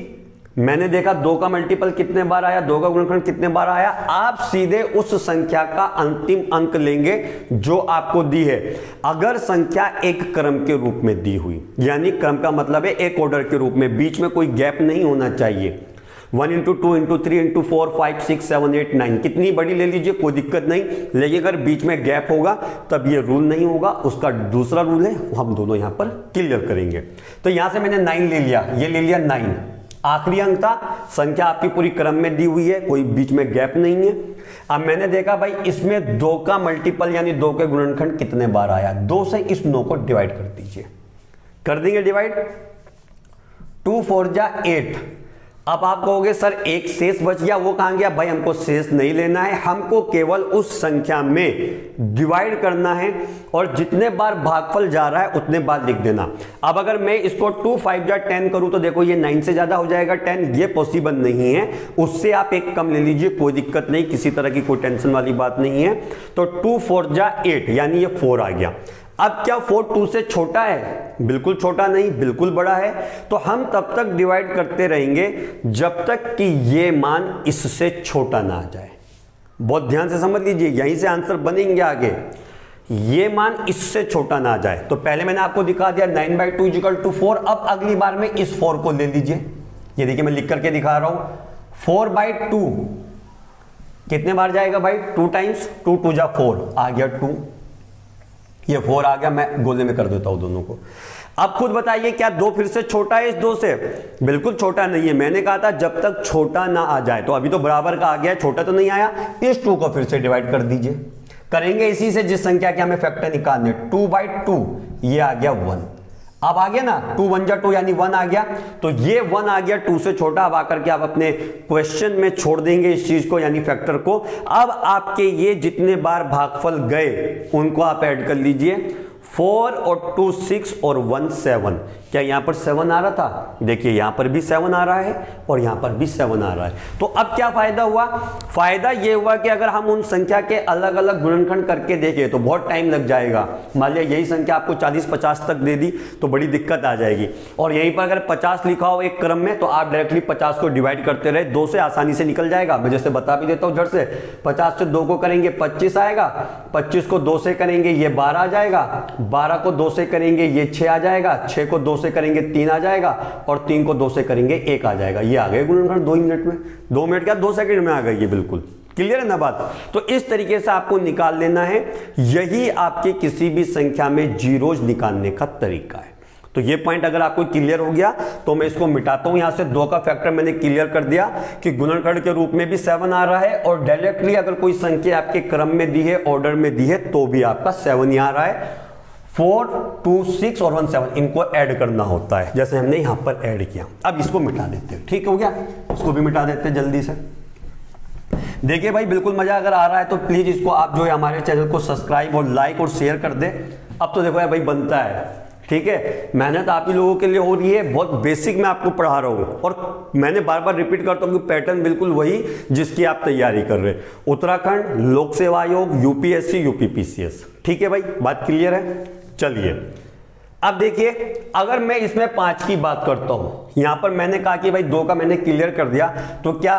मैंने देखा 2 का मल्टीपल कितने बार आया, 2 का गुणनखंड कितने बार आया। आप सीधे उस संख्या का अंतिम अंक लेंगे जो आपको दी है। अगर संख्या एक क्रम के रूप में दी हुई, यानी क्रम का मतलब है एक ऑर्डर के रूप में, बीच में कोई गैप नहीं होना चाहिए। 1 इंटू 2 इंटू 3 इंटू 4 5 6 7 8 9, कितनी बड़ी ले लीजिए कोई दिक्कत नहीं, लेकिन अगर बीच में गैप होगा तब ये रूल नहीं होगा। उसका दूसरा रूल है, हम दोनों यहां पर क्लियर करेंगे। तो यहां से मैंने 9 ले लिया, ये ले लिया 9, आखिरी अंक था। संख्या आपकी पूरी क्रम में दी हुई है, कोई बीच में गैप नहीं है। अब मैंने देखा भाई इसमें 2 का मल्टीपल यानी 2 के गुणनखंड कितने बार आया, 2 से इस 9 को डिवाइड कर दीजिए। कर देंगे डिवाइड, 2 4 जा 8। अब आप कहोगे सर एक शेष बच गया, वो कहां गया? भाई हमको शेष नहीं लेना है, हमको केवल उस संख्या में डिवाइड करना है और जितने बार भागफल जा रहा है उतने बार लिख देना। अब अगर मैं इसको 2 5 जा 10 करूं तो देखो ये 9 से ज्यादा हो जाएगा 10, ये पॉसिबल नहीं है। उससे आप एक कम ले लीजिए, कोई दिक्कत नहीं, किसी तरह की कोई टेंशन वाली बात नहीं है। तो 2 4 जा 8 यानी ये 4 आ गया। अब क्या 4 2 से छोटा है? बिल्कुल छोटा नहीं, बिल्कुल बड़ा है। तो हम तब तक डिवाइड करते रहेंगे जब तक कि ये मान इससे छोटा ना आ जाए। बहुत ध्यान से समझ लीजिए, यहीं से आंसर बनेंगे आगे। ये मान इससे छोटा ना आ जाए। तो पहले मैंने आपको दिखा दिया 9/2 = 4। अब अगली बार में इस 4 को ले लीजिए, ये देखिए मैं लिख करके दिखा रहा हूं। 4/2 कितने बार जाएगा भाई? 2 टाइम्स, 2 2 जा 4 आ गया 2, ये 4 आ गया। मैं गोले में कर देता हूं दोनों को। अब खुद बताइए क्या 2 फिर से छोटा है इस 2 से? बिल्कुल छोटा नहीं है। मैंने कहा था जब तक छोटा ना आ जाए, तो अभी तो बराबर का आ गया, छोटा तो नहीं आया। इस 2 को फिर से डिवाइड कर दीजिए। करेंगे इसी से जिस संख्या के हमें फैक्टर निकालने, 2/2 ये आ गया 1। अब आ गया ना, 2 1 जा 2 यानी 1 आ गया। तो ये 1 आ गया 2 से छोटा। अब आकर के आप अपने क्वेश्चन में छोड़ देंगे इस चीज को यानी फैक्टर को। अब आपके ये जितने बार भागफल गए उनको आप ऐड कर लीजिए। 4 और 2 6 और 1 7। क्या यहां पर 7 आ रहा था? देखिए यहां पर भी 7 आ रहा है और यहां पर भी 7 आ रहा है। तो अब क्या फायदा हुआ? फायदा यह हुआ कि अगर हम उन संख्या के अलग अलग गुणनखंड करके देखें तो बहुत टाइम लग जाएगा। मान लिया यही संख्या आपको 40 50 तक दे दी तो बड़ी दिक्कत आ जाएगी। और यहीं पर अगर 50 लिखा हो एक क्रम में तो आप डायरेक्टली 50 को डिवाइड करते रहे, 2 से आसानी से निकल जाएगा। मैं जैसे बता भी देता हूं झट से, 50 से 2 को करेंगे 25 आएगा, 25 को 2 से करेंगे ये 12 आ जाएगा, 12 को 2 से करेंगे ये 6 आ जाएगा, 6 को 2 से करेंगे 3 आ जाएगा और 3 को 2 से करेंगे 1 आ जाएगा। ये आ गए गुणनखंड 2 मिनट में, 2 मिनट क्या 2 सेकंड में आ गई। ये बिल्कुल क्लियर है ना बात? तो इस तरीके से आपको निकाल लेना है। यही आपके किसी भी संख्या में जीरोज निकालने का तरीका है। तो ये पॉइंट अगर आपको क्लियर हो गया तो मैं इसको मिटाता हूं। यहां से 2 का फैक्टर मैंने क्लियर कर दिया कि गुणनखंड के रूप में भी 7 आ रहा है और डायरेक्टली अगर कोई संख्या आपके क्रम में दी है, ऑर्डर में दी है, तो भी आपका 7 ही आ रहा है। 4 2 6 और 1 7 इनको ऐड करना होता है, जैसे हमने यहां पर ऐड किया। अब इसको मिटा देते हैं, ठीक हो गया? इसको भी मिटा देते हैं जल्दी से। देखिए भाई बिल्कुल मजा अगर आ रहा है तो प्लीज इसको आप जो है हमारे चैनल को सब्सक्राइब और लाइक और शेयर कर दे। अब तो देखो यार भाई बनता है, ठीक है? मेहनत आप ही लोगों के लिए हो रही है, बहुत बेसिक मैं आपको पढ़ा रहा हूं और मैंने बार बार रिपीट करता हूं कि पैटर्न बिल्कुल वही जिसकी आप तैयारी कर रहे हैं। उत्तराखंड लोक सेवा आयोग, यूपीएससी, यूपीपीसीएस। ठीक है भाई, बात क्लियर है? चलिए अब देखिए, अगर मैं इसमें 5 की बात करता हूं, यहां पर मैंने कहा कि भाई 2 का मैंने क्लियर कर दिया, तो क्या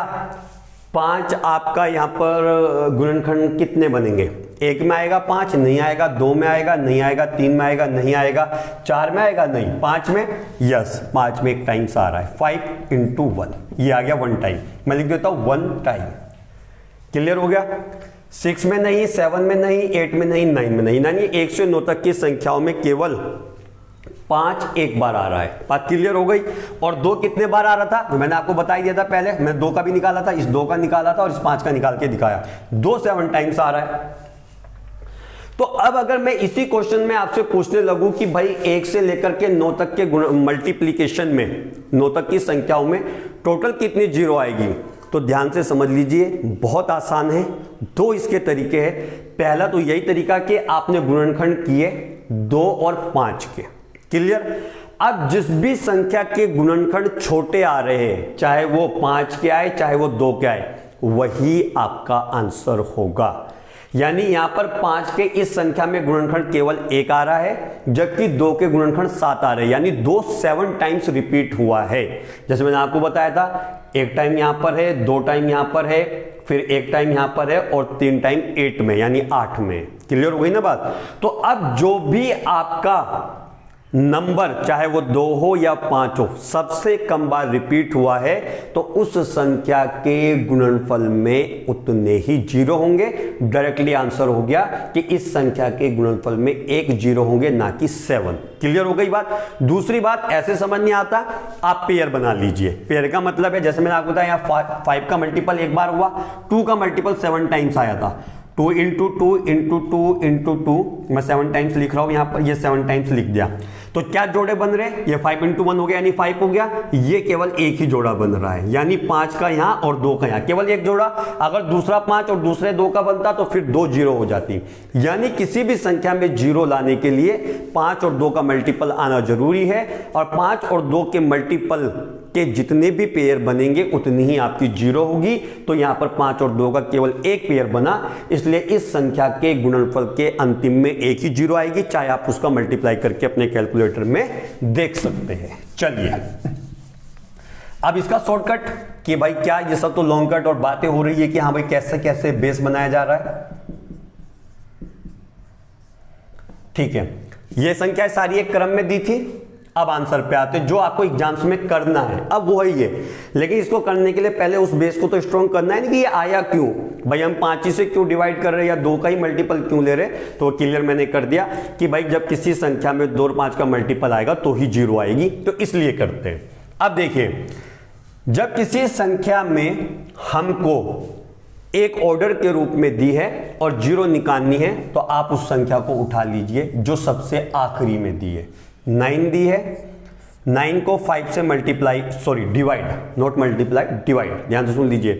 5 आपका यहां पर गुणनखंड कितने बनेंगे? 1 में आएगा 5, नहीं आएगा। 2 में आएगा, नहीं आएगा। 3 में आएगा, नहीं आएगा। 4 में आएगा, नहीं। 5 में, यस, 5 में एक टाइम्स आ रहा है। 5 × 1, ये आ गया 1 टाइम। मैं लिख देता हूं 1 टाइम। क्लियर हो गया? 6 में नहीं, 7 में नहीं, 8 में नहीं, 9 में नहीं। यानी 1 से 9 तक की संख्याओं में केवल 5 एक बार आ रहा है। बात क्लियर हो गई? और 2 कितने बार आ रहा था? तो मैंने आपको बता ही दिया था पहले, मैं 2 का भी निकाला था, इस 2 का निकाला था और इस 5 का निकाल के दिखाया। 2 7 टाइम्स आ रहा है। तो अब अगर मैं इसी क्वेश्चन में आपसे पूछने लगूं कि भाई 1 से लेकर के 9 तक के मल्टीप्लीकेशन में, 9 तक की संख्याओं में टोटल कितनी जीरो आएगी, तो ध्यान से समझ लीजिए, बहुत आसान है। 2 इसके तरीके हैं। पहला तो यही तरीका कि आपने गुणनखंड किए 2 और 5 के। क्लियर? अब जिस भी संख्या के गुणनखंड छोटे आ रहे हैं, चाहे वो 5 के आए चाहे वो 2 के आए, वही आपका आंसर होगा। यानी यहां पर 5 के इस संख्या में गुणनखंड केवल 1 आ रहा है, जबकि 2 के गुणनखंड 7 आ रहे हैं। यानी 2 7 टाइम्स रिपीट हुआ है। जैसे मैंने आपको बताया था, 1 टाइम यहां पर है, 2 टाइम यहां पर है, फिर 1 टाइम यहां पर है और 3 टाइम 8 में, यानी 8 में। क्लियर हो गई ना बात? तो अब जो भी आपका नंबर, चाहे वो 2 हो या 5 हो, सबसे कम बार रिपीट हुआ है, तो उस संख्या के गुणनफल में उतने ही जीरो होंगे। डायरेक्टली आंसर हो गया कि इस संख्या के गुणनफल में 1 जीरो होंगे, ना कि 7। क्लियर हो गई बात? दूसरी बात, ऐसे समझ नहीं आता, आप पेयर बना लीजिए। पेयर का मतलब है, जैसे मैंने आपको बताया, यहाँ 5 का मल्टीपल एक बार हुआ, 2 का मल्टीपल 7 टाइम्स आया था। 2 × 2 × 2 × 2, मैं 7 टाइम्स लिख रहा हूं यहां पर, ये 7 टाइम्स लिख दिया। तो क्या जोड़े बन रहे हैं? ये 5 × 1 हो गया, यानी 5 हो गया। ये केवल एक ही जोड़ा बन रहा है, यानी 5 का यहां और 2 का यहां, केवल एक जोड़ा। अगर दूसरा 5 और दूसरे 2 का बनता तो फिर 2 जीरो हो जाती। यानी किसी भी संख्या में जीरो लाने के लिए 5 और 2 का मल्टीपल आना जरूरी है, और 5 और 2 के मल्टीपल के जितने भी पेयर बनेंगे उतनी ही आपकी जीरो होगी। तो यहां पर 5 और 2 का केवल एक पेयर बना, इसलिए इस संख्या के गुणनफल के अंतिम में एक ही जीरो आएगी, चाहे आप उसका मल्टीप्लाई करके अपने कैलकुलेटर में देख सकते हैं। चलिए, अब इसका शॉर्टकट कि भाई क्या ये सब तो लॉन्ग कट और बातें हो रही है कि हाँ भाई कैसे कैसे बेस बनाया जा रहा है। ठीक है, ये संख्या सारी एक क्रम में दी थी। अब आंसर पे आते, जो आपको एग्जाम्स में करना है, अब वो है ये। लेकिन इसको करने के लिए पहले उस बेस को तो स्ट्रॉन्ग करना है ना, कि ये आया क्यों, भाई हम 5 ही से क्यों डिवाइड कर रहे हैं या 2 का ही मल्टीपल क्यों ले रहे। तो क्लियर मैंने कर दिया कि भाई जब किसी संख्या में 2 और 5 का मल्टीपल आएगा तो ही जीरो आएगी, तो इसलिए करते हैं। अब देखिए, जब किसी संख्या में हमको एक ऑर्डर के रूप में दी है और जीरो निकालनी है, तो आप उस संख्या को उठा लीजिए जो सबसे आखिरी में दी है। 9 दी है, 9 को 5 से multiply, sorry divide, not multiply, divide, ध्यान से सुन लीजिए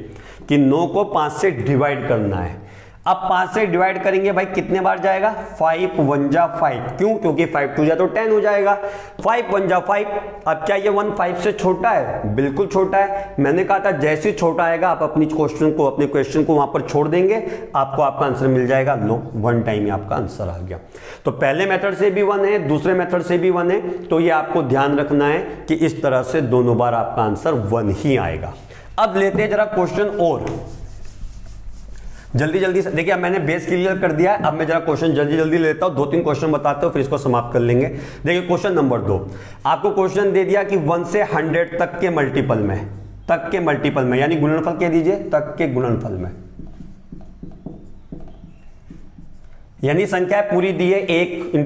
कि 9 को 5 से डिवाइड करना है। अब 5 से डिवाइड करेंगे भाई, कितने बार जाएगा? 5 1 जा 5, क्यों? क्योंकि 5 2 जा तो 10 हो जाएगा। 5 1 जा 5। अब क्या ये 1 5 से छोटा है? बिल्कुल छोटा है। मैंने कहा था जैसे ही छोटा आएगा आप अपने क्वेश्चन को वहां पर छोड़ देंगे, आपको आपका आंसर मिल जाएगा। लो, 1 टाइम आपका आंसर आ गया। तो पहले मेथड से भी 1 है, दूसरे मेथड से भी 1 है, तो ये आपको ध्यान रखना है कि इस तरह से दोनों बार आपका आंसर 1 ही आएगा। अब लेते हैं जरा क्वेश्चन और जल्दी जल्दी से। देखिए, अब मैंने बेस क्लियर कर दिया है, अब मैं जरा क्वेश्चन जल्दी जल्दी लेता हूं, 2-3 क्वेश्चन बताते हो, फिर इसको समाप्त कर लेंगे। देखिए, क्वेश्चन नंबर 2, आपको क्वेश्चन दे दिया कि 1 से 100 तक के मल्टीपल में, यानी गुणनफल कह दीजिए, तक के गुणनफल में, यानी संख्या पूरी दी है 1 ×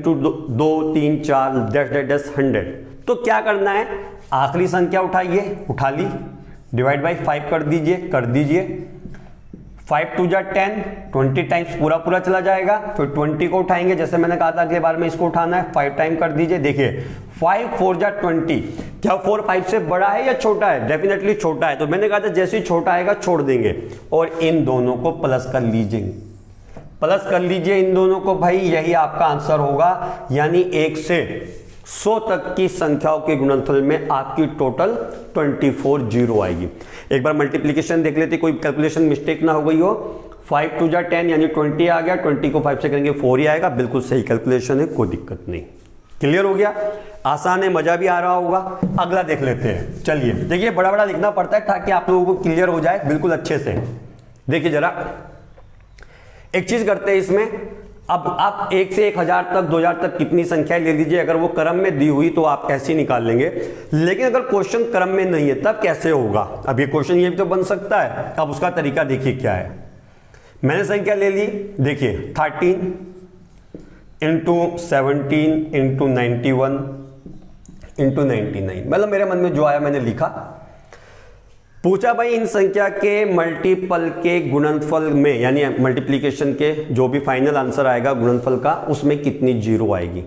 2 3 4 10 100। तो क्या करना है? आखिरी संख्या उठाइए, उठा ली, डिवाइड बाई 5 कर दीजिए। 5 2 जा 10, 20 टाइम्स पूरा चला जाएगा। फिर 20 को उठाएंगे, जैसे मैंने कहा था अगले बार में इसको उठाना है, 5 टाइम कर दीजिए। देखिए 5 4 जा 20, क्या 4 5 से बड़ा है या छोटा है? डेफिनेटली छोटा है। तो मैंने कहा था जैसे ही छोटा आएगा छोड़ देंगे, और इन दोनों को प्लस कर लीजिए इन दोनों को भाई, यही आपका आंसर होगा। यानी 1 से 100 तक की संख्याओं के गुणनफल में आपकी टोटल 24 जीरो आएगी। एक बार मल्टीप्लीकेशन देख लेते, कोई कैलकुलेशन मिस्टेक ना हो गई हो। 5 2 जा 10, यानी 20 आ गया, 20 को 5 से करेंगे 4 ही आएगा। बिल्कुल सही कैलकुलेशन है, कोई दिक्कत नहीं। क्लियर हो गया? आसान है, मजा भी आ रहा होगा। अगला देख लेते हैं। चलिए देखिए, बड़ा बड़ा लिखना पड़ता है ताकि आप लोगों को क्लियर हो जाए बिल्कुल अच्छे से। देखिए जरा, एक चीज करते हैं इसमें। अब आप 1 से 1000 तक 2000 तक कितनी संख्या ले लीजिए, अगर वो क्रम में दी हुई तो आप ऐसे निकाल लेंगे। लेकिन अगर क्वेश्चन क्रम में नहीं है तब कैसे होगा? अब ये क्वेश्चन ये भी तो बन सकता है। अब उसका तरीका देखिए क्या है। मैंने संख्या ले ली, देखिए 13 इंटू 17 इंटू 91 इंटू 99, मतलब मेरे मन में जो आया मैंने लिखा। पूछा भाई इन संख्या के मल्टीपल के गुणनफल में, यानी मल्टीप्लीकेशन के जो भी फाइनल आंसर आएगा गुणनफल का, उसमें कितनी जीरो आएगी।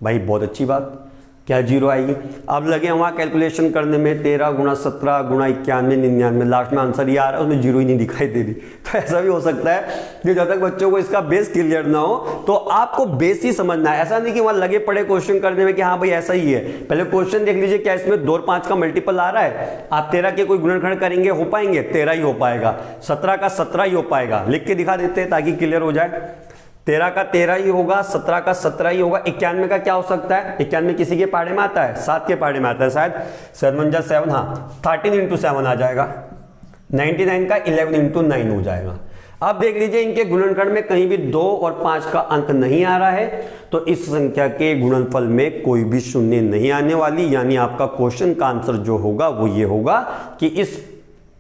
भाई बहुत अच्छी बात, क्या जीरो आएगी? अब लगे वहाँ कैलकुलेशन करने में, 13 गुणा 17 गुणा 91 99, लास्ट में आंसर ये आ रहा है, उसमें जीरो ही नहीं दिखाई दे रही। तो ऐसा भी हो सकता है कि जब तक बच्चों को इसका बेस क्लियर ना हो तो आपको बेस ही समझना है। ऐसा नहीं कि वहाँ लगे पड़े क्वेश्चन करने में कि हाँ भाई ऐसा ही है। पहले क्वेश्चन देख लीजिए, क्या इसमें 2 और 5 का मल्टीपल आ रहा है? आप 13 के कोई गुणनखंड करेंगे, हो पाएंगे? 13 ही हो पाएगा। 17 का 17 ही हो पाएगा। लिख के दिखा देते हैं ताकि क्लियर हो जाए। 13 का 13 ही होगा, 17 का 17 ही होगा। 91 का क्या हो सकता है? 91 किसी के पाड़े में आता है? 7 के पाड़े में आता है शायद। 7 7, हाँ 13 इंटू 7 आ जाएगा। 99 का 11 इंटू 9 हो जाएगा। अब देख लीजिए, इनके गुणनखंड में कहीं भी 2 और 5 का अंक नहीं आ रहा है, तो इस संख्या के गुणनफल में कोई भी शून्य नहीं आने वाली। यानी आपका क्वेश्चन का आंसर जो होगा वो ये होगा कि इस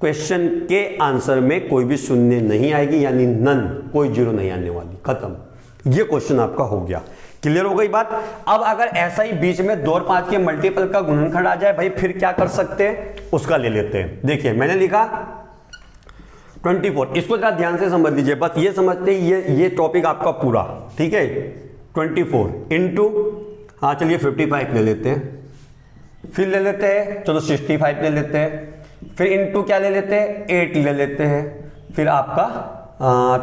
क्वेश्चन के आंसर में कोई भी शून्य नहीं आएगी, यानी नन, कोई जीरो नहीं आने वाली। खत्म, ये क्वेश्चन आपका हो गया। क्लियर हो गई बात? अब अगर ऐसा ही बीच में 2 और 5 के मल्टीपल का गुणनखंड आ जाए, भाई फिर क्या कर सकते हैं, उसका ले लेते हैं। देखिए मैंने लिखा 24, इसको जरा ध्यान से समझ लीजिए, बस ये समझते ही ये टॉपिक आपका पूरा, ठीक है। 24 इंटू, हाँ चलिए 55 ले लेते हैं, फिर ले लेते हैं, चलो 65 ले लेते हैं, फिर इंटू क्या ले लेते हैं, 8 ले लेते हैं, फिर आपका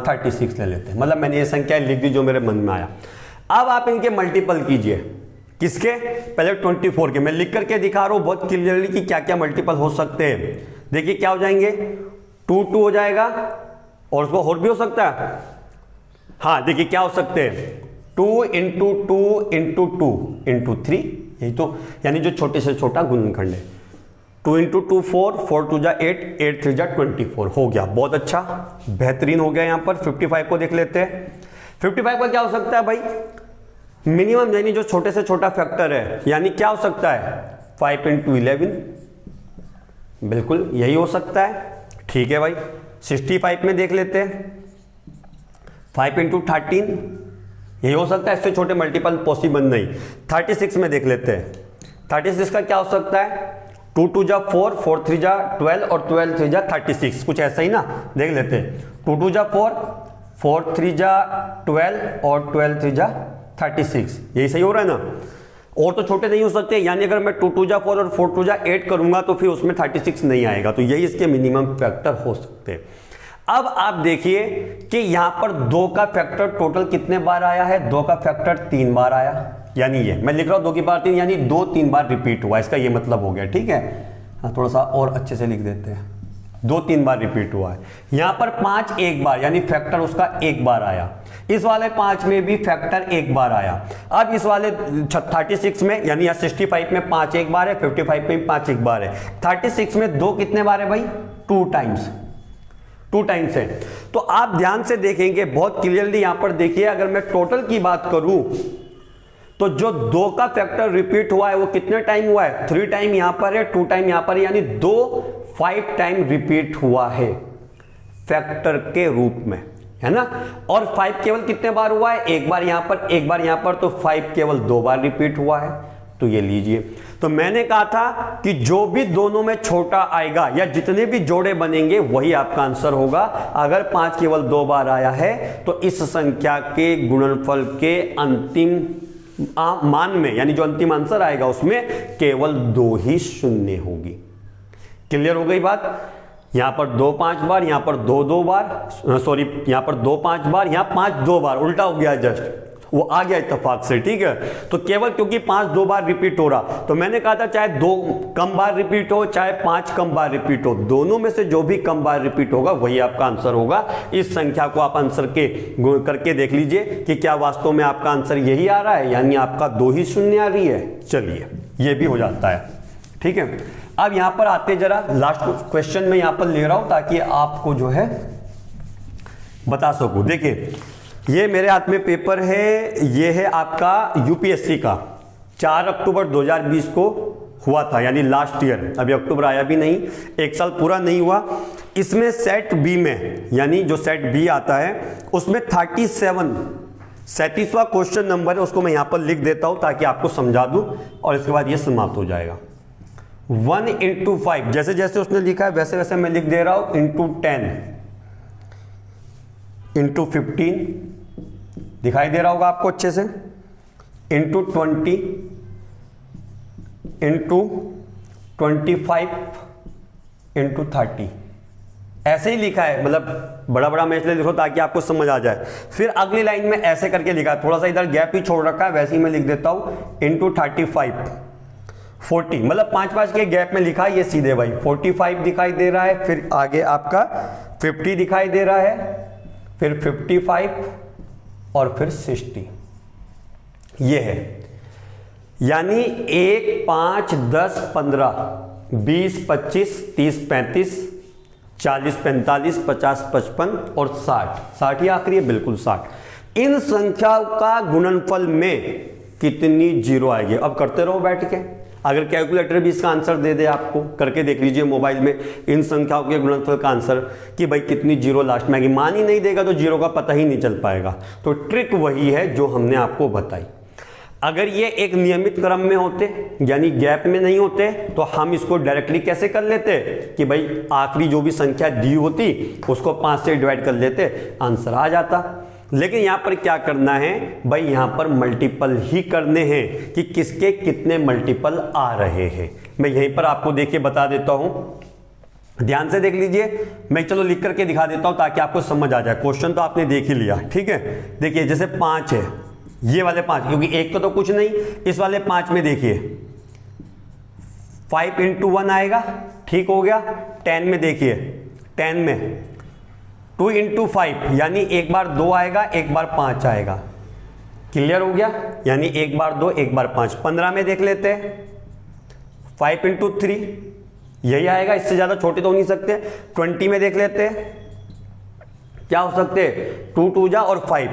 36 ले लेते हैं। मतलब मैंने ये संख्या लिख दी जो मेरे मन में आया। अब आप इनके मल्टीपल कीजिए। किसके? पहले 24 के मैं लिख करके दिखा रहा हूं बहुत क्लियरली कि क्या क्या मल्टीपल हो सकते हैं। देखिए क्या हो जाएंगे, 2 2 हो जाएगा, और उसको और भी हो सकता है। हाँ देखिए क्या हो सकते हैं, 2 इंटू 2 इंटू 2 इंटू 3, यही तो, यानी जो छोटे से छोटा गुणनखंड है। 2 इंटू 2 4, 4 2 जा 8, 8 3 जा 24 हो गया। बहुत अच्छा, बेहतरीन हो गया। यहाँ पर 55 को देख लेते हैं। 55 का क्या हो सकता है भाई, मिनिमम, यानी जो छोटे से छोटा फैक्टर है, यानी क्या हो सकता है, 5 इंटू 11, बिल्कुल यही हो सकता है। ठीक है भाई, 65 में देख लेते हैं, 5 इंटू 13, यही हो सकता है, इससे छोटे मल्टीपल पॉसिबल नहीं। 36 में देख लेते हैं, 36 का क्या हो सकता है, 2 2 जा 4, 4 3 जा 12 और 12 3 जा 36, कुछ ऐसा ही ना, देख लेते हैं। 2 2 जा 4, 4 3 जा 12 और 12 3 जा 36, यही सही हो रहा है ना। और तो छोटे नहीं हो सकते, यानी अगर मैं 2 2 जा 4 और 4 2 जा 8 करूंगा तो फिर उसमें 36 नहीं आएगा, तो यही इसके मिनिमम फैक्टर हो सकते हैं। अब आप देखिए कि यहां पर 2 का फैक्टर टोटल कितने बार आया है, 2 का फैक्टर 3 बार आया, यानी ये मैं लिख रहा हूं 2 की पावर 3, यानी 2 3 बार रिपीट हुआ, इसका ये मतलब हो गया। ठीक है, हाँ थोड़ा सा और अच्छे से लिख देते हैं, 2 3 बार रिपीट हुआ है। यहां पर 5 एक बार, यानी फैक्टर उसका एक बार आया। इस वाले 5 में भी फैक्टर एक बार आया। अब इस वाले 36 में, यानी 65 में 5 एक बार है, 55 में 5 एक बार है, 36 में 2 कितने बार है भाई, 2 टाइम्स, 2 टाइम्स है। तो आप ध्यान से देखेंगे बहुत क्लियरली, यहां पर देखिए, अगर मैं टोटल की बात करूं तो जो 2 का फैक्टर रिपीट हुआ है वो कितने टाइम हुआ है, 3 टाइम यहां पर है, 2 टाइम यहां पर है, यानी 2 5 टाइम रिपीट हुआ है फैक्टर के रूप में, है ना। और 5 केवल कितने बार हुआ है, एक बार यहां पर, एक बार यहां पर, तो 5 केवल 2 बार रिपीट हुआ है। तो ये लीजिए, तो मैंने कहा था कि जो भी दोनों में छोटा आएगा या जितने भी जोड़े बनेंगे वही आपका आंसर होगा। अगर 5 केवल 2 बार आया है तो इस संख्या के गुणनफल के अंतिम मान में, यानी जो अंतिम आंसर आएगा उसमें केवल 2 ही शून्य होगी। क्लियर हो गई बात। यहां पर 2 5 बार, यहां पर 2 2 बार, सॉरी यहां पर 2 5 बार, यहां 5 2 बार, उल्टा हो गया जस्ट, वो आ गया इत्तेफाक से, ठीक है। तो केवल क्योंकि 5 2 बार रिपीट हो रहा, तो मैंने कहा था चाहे 2 कम बार रिपीट हो चाहे 5 कम बार रिपीट हो, दोनों में से जो भी कम बार रिपीट होगा वही आपका आंसर होगा। इस संख्या को आप आंसर के करके देख लीजिए कि क्या वास्तव में आपका आंसर यही आ रहा है, यानी आपका 2 ही शून्य आ रही है। चलिए ये भी हो जाता है, ठीक है। अब यहां पर आते जरा लास्ट क्वेश्चन में यहां पर ले रहा हूं ताकि आपको जो है बता सकूं। देखिए ये मेरे हाथ में पेपर है, ये है आपका यूपीएससी का 4 अक्टूबर 2020 को हुआ था, यानी लास्ट ईयर, अभी अक्टूबर आया भी नहीं, एक साल पूरा नहीं हुआ। इसमें सेट बी में, यानी जो सेट बी आता है उसमें 37वां क्वेश्चन नंबर है, उसको मैं यहां पर लिख देता हूं ताकि आपको समझा दूं और इसके बाद ये समाप्त हो जाएगा। 1 × 5, जैसे जैसे उसने लिखा है वैसे वैसे मैं लिख दे रहा हूं, इंटू 10 इंटू 15, दिखाई दे रहा होगा आपको अच्छे से, इंटू 20 इंटू 25 इंटू 30, ऐसे ही लिखा है, मतलब बड़ा बड़ा मैं इसलिए लिखो ताकि आपको समझ आ जाए। फिर अगली लाइन में ऐसे करके लिखा है, थोड़ा सा इधर गैप ही छोड़ रखा है, वैसे ही मैं लिख देता हूं, इंटू 35 40, मतलब 5-5 के गैप में लिखा है ये सीधे भाई। 45 दिखाई दे रहा है, फिर आगे आपका 50 दिखाई दे रहा है, फिर 55 और फिर 60, ये है। यानी 1 5 10 15 20 25 30 35 40 45 50 55 और 60 ही आखिरी है, बिल्कुल 60। इन संख्याओं का गुणनफल में कितनी जीरो आएगी? अब करते रहो बैठ के, अगर कैलकुलेटर भी इसका आंसर दे दे आपको, करके देख लीजिए मोबाइल में इन संख्याओं के गुणनफल का आंसर कि भाई कितनी जीरो लास्ट में आएगी। मान ही नहीं देगा तो जीरो का पता ही नहीं चल पाएगा। तो ट्रिक वही है जो हमने आपको बताई। अगर ये एक नियमित क्रम में होते, यानी गैप में नहीं होते, तो हम इसको डायरेक्टली कैसे कर लेते कि भाई आखिरी जो भी संख्या दी होती उसको 5 से डिवाइड कर लेते, आंसर आ जाता। लेकिन यहां पर क्या करना है भाई, यहां पर मल्टीपल ही करने हैं कि किसके कितने मल्टीपल आ रहे हैं। मैं यहीं पर आपको देखिए बता देता हूं, ध्यान से देख लीजिए। मैं चलो लिख करके दिखा देता हूं ताकि आपको समझ आ जाए। क्वेश्चन तो आपने देख ही लिया, ठीक है। देखिए जैसे 5 है, ये वाले 5, क्योंकि एक तो कुछ नहीं, इस वाले 5 में देखिए 5 × 1 आएगा, ठीक हो गया। 10 में देखिए, 10 में 2 × 5, यानी एक बार 2 आएगा, एक बार 5 आएगा, क्लियर हो गया। यानी एक बार 2 एक बार 5। 15 में देख लेते हैं 5 × 3, यही आएगा, इससे ज्यादा छोटे तो हो नहीं सकते। 20 में देख लेते हैं क्या हो सकते हैं, 2 2 जा और 5,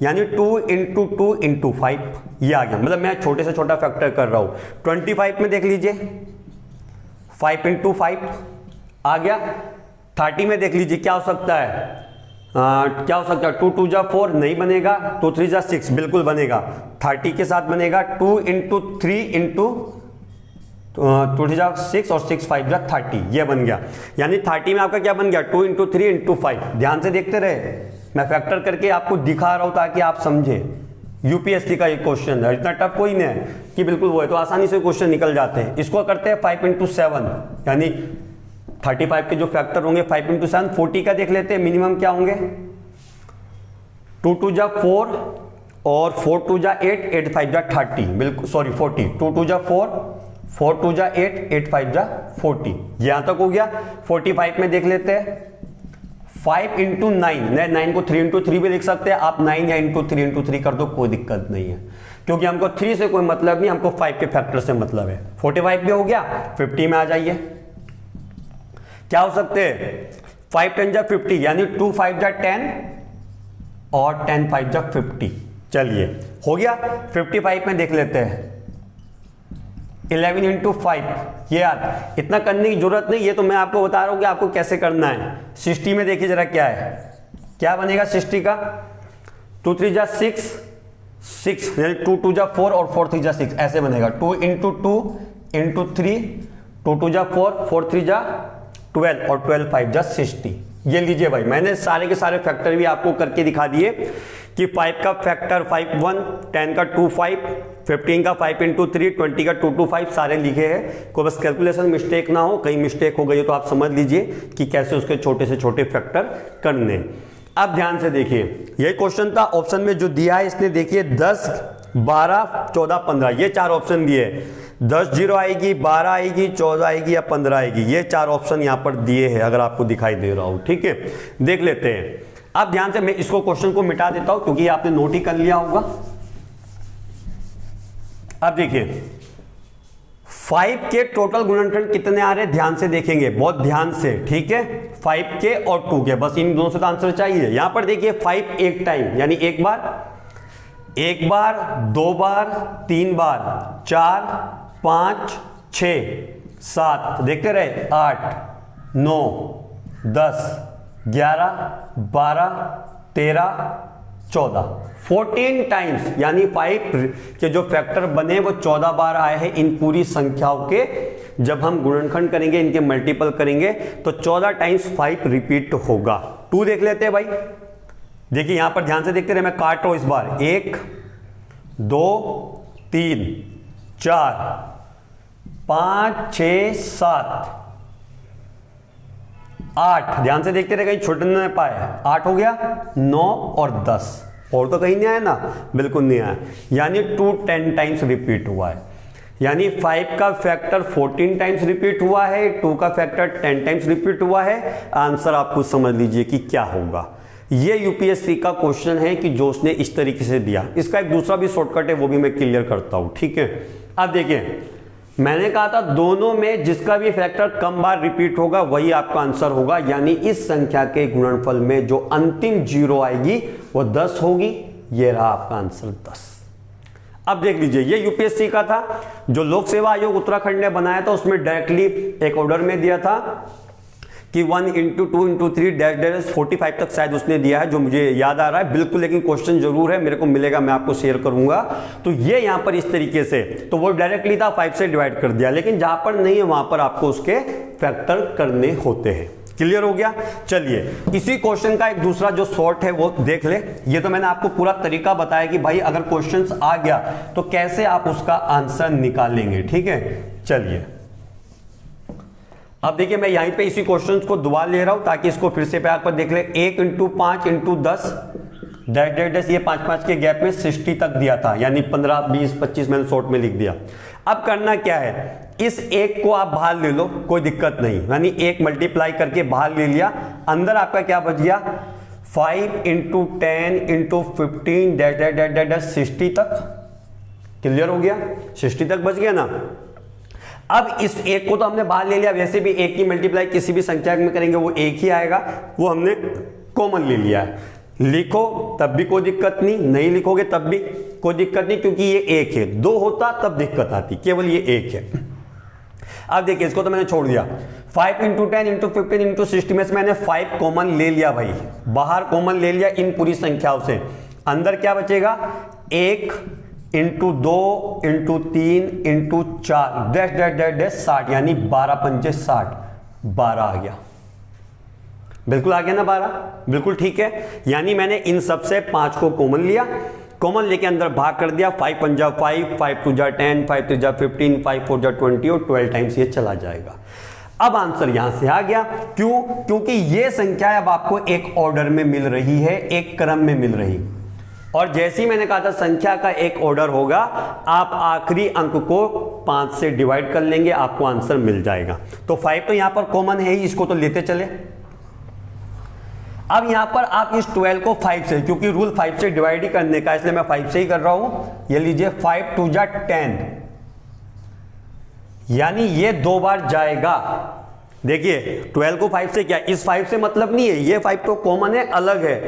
यानी 2 × 2 × 5, ये आ गया। मतलब मैं छोटे से छोटा फैक्टर कर रहा हूं। 25 में देख लीजिए 5 × 5 आ गया। 30 में देख लीजिए क्या हो सकता है, क्या हो सकता है, 2 2 जा 4 नहीं बनेगा, 2 3 जा 6 बिल्कुल बनेगा। 30 के साथ बनेगा 2 × 3 × 2 3 जा 6 और 6 5 जा 30, ये बन गया। यानी 30 में आपका क्या बन गया, 2 × 3 × 5। ध्यान से देखते रहे, मैं फैक्टर करके आपको दिखा रहा हूं ताकि आप समझे। यूपीएससी का ये क्वेश्चन है, इतना टफ कोई नहीं है कि बिल्कुल वो है, तो आसानी से क्वेश्चन निकल जाते हैं। इसको करते हैं 5 × 7, यानी 35 के जो फैक्टर होंगे 5 × 7, 40 का देख लेते हैं मिनिमम क्या होंगे, 2 2 जा 4 और 4 2 जा 8, 8 5 जा 30, बिल्कुल सॉरी 40, 2 2 जा 4, 4 2 जा 8, 8 5 जा 40, यहां तक हो गया। 45 में देख लेते हैं 5 × 9, 9 को 3 × 3 भी लिख सकते हैं आप, 9 या × 3 × 3 कर दो, कोई दिक्कत नहीं है, क्योंकि हमको 3 से कोई मतलब नहीं, हमको 5 के फैक्टर से मतलब है। 45 भी हो गया। 50 में आ जाइए, क्या हो सकते हैं, 5 10 जा 50, यानी 2 5 जा 10 और 10 5 जा 50, चलिए हो गया। 55 में देख लेते हैं 11 × 5, ये यार इतना करने की जरूरत नहीं, ये तो मैं आपको बता रहा हूं कि आपको कैसे करना है। 60 में देखिए जरा क्या है, क्या बनेगा 60 का, 2 3 जा 6, 6 यानी 2 2 जा 4 और 4 3 जा 6, ऐसे बनेगा। 2 × 2 × 3, 2 2 जा 4, 4 3 जा 12 और 12 5 जा 60, ये लीजिए भाई। मैंने सारे के सारे फैक्टर भी आपको करके दिखा दिए कि 5 का फैक्टर 5 1, 10 का 2 5, 15 का 5 × 3, 20 का 2 2 5 सारे लिखे हैं। कोई बस कैलकुलेशन मिस्टेक ना हो, कहीं मिस्टेक हो गई तो आप समझ लीजिए कि कैसे उसके छोटे से छोटे फैक्टर करने। अब ध्यान से देखिए, यही क्वेश्चन था, ऑप्शन में जो दिया है इसने देखिए 10, 12, 14, 15, ये 4 ऑप्शन दिए। 10 जीरो आएगी, 12 आएगी, 14 आएगी या 15 आएगी, ये 4 ऑप्शन यहां पर दिए हैं, अगर आपको दिखाई दे रहा हो। ठीक है, देख लेते हैं। अब ध्यान से मैं इसको क्वेश्चन को मिटा देता हूं क्योंकि आपने नोट ही कर लिया होगा। अब देखिए 5 के टोटल गुणनखंड कितने आ रहे हैं, ध्यान से देखेंगे, बहुत ध्यान से। ठीक है, 5 के और 2 के, बस इन दोनों से तो आंसर चाहिए। यहां पर देखिए 5 एक टाइम, यानी एक बार, 2 बार, 3 बार, 4, 5, 6, 7, देखते रहे, 8, 9, 10, 11, 12, 13, 14, 14 टाइम्स, यानी 5 के जो फैक्टर बने वो 14 बार आए हैं इन पूरी संख्याओं के। जब हम गुणनखंड करेंगे, इनके मल्टीपल करेंगे तो 14 टाइम्स 5 रिपीट होगा। 2 देख लेते हैं भाई। देखिए यहां पर ध्यान से देखते रहे, मैं काट रहा हूं इस बार। 1, 2, 3, 4, 5, 6, 7, 8, ध्यान से देखते रहे, कहीं छोटे न पाए। 8 हो गया, 9 और 10, और तो कहीं नहीं आया ना, बिल्कुल नहीं आया, यानी 2 10 टाइम्स रिपीट हुआ है। यानी 5 का फैक्टर 14 टाइम्स रिपीट हुआ है, 2 का फैक्टर 10 टाइम्स रिपीट हुआ है। आंसर आप खुद समझ लीजिए कि क्या होगा। ये यूपीएससी का क्वेश्चन है कि जो उसने इस तरीके से दिया। इसका एक दूसरा भी शॉर्टकट है, वो भी मैं क्लियर करता हूं। ठीक है, अब देखिए मैंने कहा था दोनों में जिसका भी फैक्टर कम बार रिपीट होगा वही आपका आंसर होगा। यानी इस संख्या के गुणनफल में जो अंतिम जीरो आएगी वो 10 होगी। ये रहा आपका आंसर 10। अब देख लीजिए, ये यूपीएससी का था, जो लोक सेवा आयोग उत्तराखंड ने बनाया था उसमें डायरेक्टली एक ऑर्डर में दिया था कि 1 × 2 × 3 डैश डैश 45 तक शायद उसने दिया है, जो मुझे याद आ रहा है बिल्कुल, लेकिन क्वेश्चन जरूर है, मेरे को मिलेगा, मैं आपको शेयर करूंगा। तो ये यहां पर इस तरीके से, तो वो डायरेक्टली था 5 से डिवाइड कर दिया, लेकिन जहां पर नहीं है वहां पर आपको उसके फैक्टर करने होते हैं। क्लियर हो गया। चलिए इसी क्वेश्चन का एक दूसरा जो शॉर्ट है वो देख ले। ये तो मैंने आपको पूरा तरीका बताया कि भाई अगर क्वेश्चंस आ गया तो कैसे आप उसका आंसर निकालेंगे। ठीक है, चलिए अब देखिए मैं यहीं पे इसी क्वेश्चंस को दोबारा ले रहा हूं ताकि इसको फिर से पे देख ले। 1 × 5 × 10 डैश डैश डैश, ये 5-5 के गैप में 60 तक दिया था, यानी 15, 20, 25 मैंने शॉर्ट में लिख दिया। अब करना क्या है, इस एक को आप बाहर ले लो, कोई दिक्कत नहीं, यानी 1 मल्टीप्लाई करके बाहर ले लिया। अंदर आपका क्या बच गया, 5 × 10 × 15 डैश डैश डैश डैश 60 तक। क्लियर हो गया, 60 तक बच गया ना। अब इस एक को तो हमने बाहर ले लिया, वैसे भी एक की मल्टीप्लाई किसी भी संख्या में करेंगे वो एक ही आएगा, वो हमने कॉमन ले लिया है। लिखो तब भी कोई दिक्कत नहीं, नहीं लिखोगे तब भी कोई दिक्कत नहीं, क्योंकि ये एक है। 2 होता तब दिक्कत आती, केवल ये एक है। अब देखिए इसको तो मैंने छोड़ दिया। 5 × 10 × 15 × 60 में से मैंने 5 कॉमन ले लिया भाई, बाहर कॉमन ले लिया इन पूरी संख्याओं से। अंदर क्या बचेगा, 1 × 2 × 3 × 4 डैश डैश डैश डैश 60, यानी 12 पंचे 60, 12 आ गया। बिल्कुल आ गया ना 12, बिल्कुल ठीक है। यानी मैंने इन सब से 5 को कॉमन लिया, कॉमन लेके अंदर भाग कर दिया। 5 × 5 = 5, 5 × 2 = 10, 5 × 3 = 15, 5 × 4 = 20 और 12 टाइम्स ये चला जाएगा। अब आंसर यहां से आ गया। क्यों? क्योंकि ये संख्या अब आपको एक ऑर्डर में मिल रही है, एक क्रम में मिल रही, और जैसे ही मैंने कहा था संख्या का एक ऑर्डर होगा, आप आखिरी अंक को 5 से डिवाइड कर लेंगे, आपको आंसर मिल जाएगा। तो 5 तो यहां पर कॉमन है ही, इसको तो लेते चले। अब यहां पर आप इस 12 को 5 से, क्योंकि रूल 5 से डिवाइड ही करने का, इसलिए मैं 5 से ही कर रहा हूं। ये लीजिए 5 × 2 = 10, यानी ये 2 बार जाएगा। देखिए 12 को 5 से क्या, इस 5 से मतलब नहीं है, ये 5 तो कॉमन है, अलग है।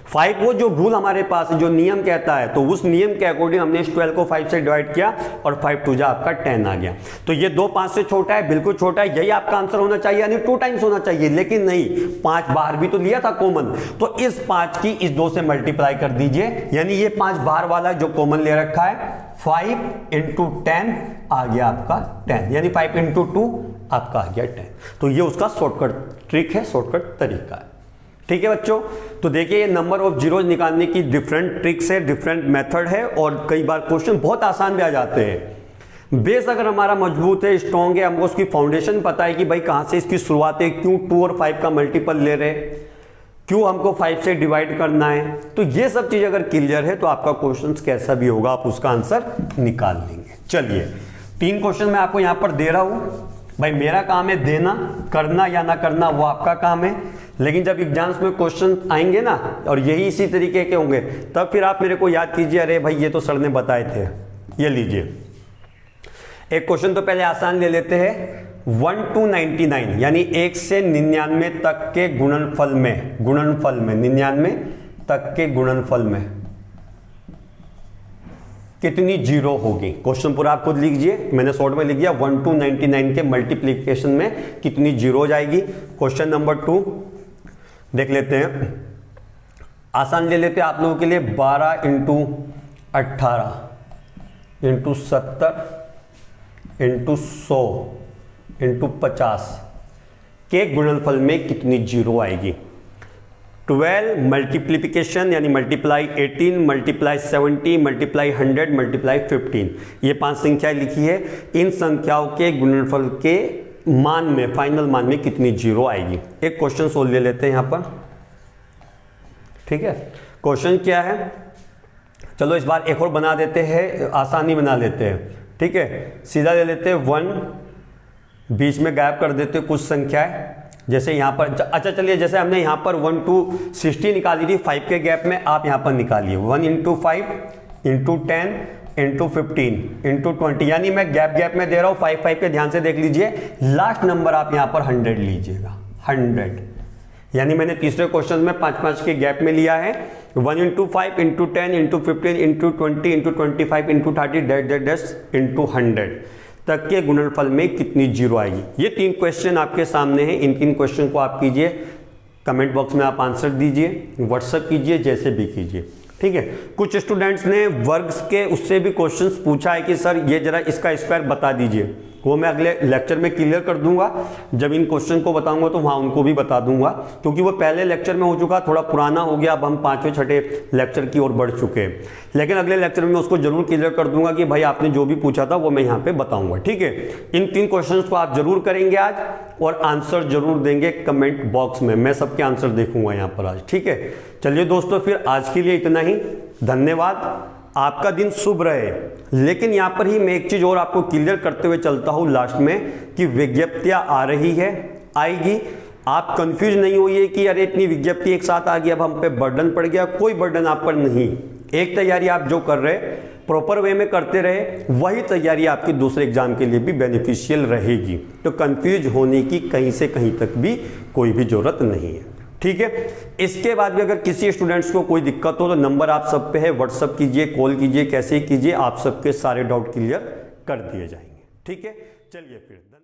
5 वो जो रूल हमारे पास है, जो नियम कहता है, तो उस नियम के अकॉर्डिंग हमने इस 12 को 5 से डिवाइड किया और 5 × 2 = आपका 10 आ गया। तो ये 2 5 से छोटा है, बिल्कुल छोटा है, यही आपका आंसर होना चाहिए, यानी 2 टाइम्स होना चाहिए। लेकिन नहीं, 5 बाहर भी तो लिया था कॉमन, तो इस 5 की इस 2 से मल्टीप्लाई कर दीजिए, यानी ये 5 बाहर वाला जो कॉमन ले रखा है, 5 × 10 आ गया आपका 10, यानी 5 × 2 आपका आ गया 10। तो ये उसका शॉर्टकट ट्रिक है, शॉर्टकट तरीका है। ठीक है बच्चों, तो देखिए ये नंबर ऑफ जीरोज निकालने की डिफरेंट ट्रिक्स है, डिफरेंट मेथड है, और कई बार क्वेश्चन बहुत आसान भी आ जाते हैं। बेस अगर हमारा मजबूत है, स्ट्रॉन्ग है, हमको उसकी फाउंडेशन पता है कि भाई कहां से इसकी शुरुआत है, क्यों 2 और 5 का मल्टीपल ले रहे, क्यों हमको 5 से डिवाइड करना है। तो ये सब चीज़ अगर क्लियर है तो आपका क्वेश्चन कैसा भी होगा आप उसका आंसर निकाल लेंगे। चलिए 3 क्वेश्चन मैं आपको यहाँ पर दे रहा हूँ। भाई मेरा काम है देना, करना या ना करना वो आपका काम है, लेकिन जब एग्जाम्स में क्वेश्चन आएंगे ना और यही इसी तरीके के होंगे तब फिर आप मेरे को याद कीजिए, अरे भाई ये तो सर ने बताए थे। ये लीजिए एक क्वेश्चन तो पहले आसान ले लेते हैं। 1 to 99 यानी 1 से 99 तक के गुणनफल में 99 तक के गुणनफल में कितनी जीरो होगी। क्वेश्चन पूरा आप खुद लीजिए, मैंने शॉर्ट में लिख दिया 1 to 99 के मल्टीप्लीकेशन में कितनी जीरो हो जाएगी। क्वेश्चन नंबर 2 देख लेते हैं, आसान ले लेते हैं आप लोगों के लिए। 12 इंटू 18 इंटू 70 इंटू 100 इंटू 50 के गुणनफल में कितनी जीरो आएगी। 12 मल्टीप्लीकेशन यानी मल्टीप्लाई 18 मल्टीप्लाई 70 मल्टीप्लाई 100 मल्टीप्लाई 15, ये 5 संख्याएं लिखी है। इन संख्याओं के गुणनफल के मान में, फाइनल मान में कितनी जीरो आएगी। एक क्वेश्चन सोल्व ले लेते हैं यहां पर, ठीक है। क्वेश्चन क्या है, चलो इस बार एक और बना देते हैं, आसानी बना लेते हैं, ठीक है। सीधा ले लेते हैं 1, बीच में गैप कर देते हैं कुछ संख्याएं, जैसे यहाँ पर। अच्छा चलिए, जैसे हमने यहाँ पर 1 to 60 निकाली थी 5 के गैप में, आप यहाँ पर निकालिए 1 इंटू 5 इंटू 10 इंटू 15 इंटू 20, यानी मैं गैप में दे रहा हूँ 5 के, ध्यान से देख लीजिए। लास्ट नंबर आप यहाँ पर 100 लीजिएगा, 100, यानी मैंने तीसरे क्वेश्चन में 5 के गैप में लिया है। 1 into 5 into 10 into 15 into 20 into 25 into 30 into 100 तक के गुणनफल में कितनी जीरो आएगी। ये 3 क्वेश्चन आपके सामने हैं। इन 3 क्वेश्चन को आप कीजिए, कमेंट बॉक्स में आप आंसर दीजिए, व्हाट्सएप कीजिए, जैसे भी कीजिए, ठीक है। कुछ स्टूडेंट्स ने वर्ग के उससे भी क्वेश्चंस पूछा है कि सर ये जरा इसका स्क्वायर बता दीजिए, वो मैं अगले लेक्चर में क्लियर कर दूंगा। जब इन क्वेश्चन को बताऊंगा तो वहां उनको भी बता दूंगा, क्योंकि वो पहले लेक्चर में हो चुका, थोड़ा पुराना हो गया। अब हम 5वें 6ठे लेक्चर की ओर बढ़ चुके हैं, लेकिन अगले लेक्चर में उसको जरूर क्लियर कर दूंगा कि भाई आपने जो भी पूछा था वो मैं यहाँ पे बताऊंगा, ठीक है। इन 3 क्वेश्चन को आप जरूर करेंगे आज, और आंसर जरूर देंगे कमेंट बॉक्स में, मैं सबके आंसर देखूंगा यहाँ पर आज, ठीक है। चलिए दोस्तों, फिर आज के लिए इतना ही, धन्यवाद, आपका दिन शुभ रहे। लेकिन यहां पर ही मैं एक चीज और आपको क्लियर करते हुए चलता हूं लास्ट में, कि विज्ञप्तियां आ रही है, आएगी। आप कंफ्यूज नहीं होइए कि अरे इतनी विज्ञप्ति एक साथ आ गई, अब हम पे बर्डन पड़ गया। कोई बर्डन आप पर नहीं। एक तैयारी आप जो कर रहे प्रॉपर वे में करते रहे, वही तैयारी आपके दूसरे एग्जाम के लिए भी बेनिफिशियल रहेगी। तो कंफ्यूज होने की कहीं से कहीं तक भी कोई भी जरूरत नहीं है, ठीक है। इसके बाद भी अगर किसी स्टूडेंट्स को कोई दिक्कत हो तो नंबर आप सब पे है, व्हाट्सअप कीजिए, कॉल कीजिए, कैसे कीजिए, आप सबके सारे डाउट क्लियर कर दिए जाएंगे, ठीक है। चलिए फिर।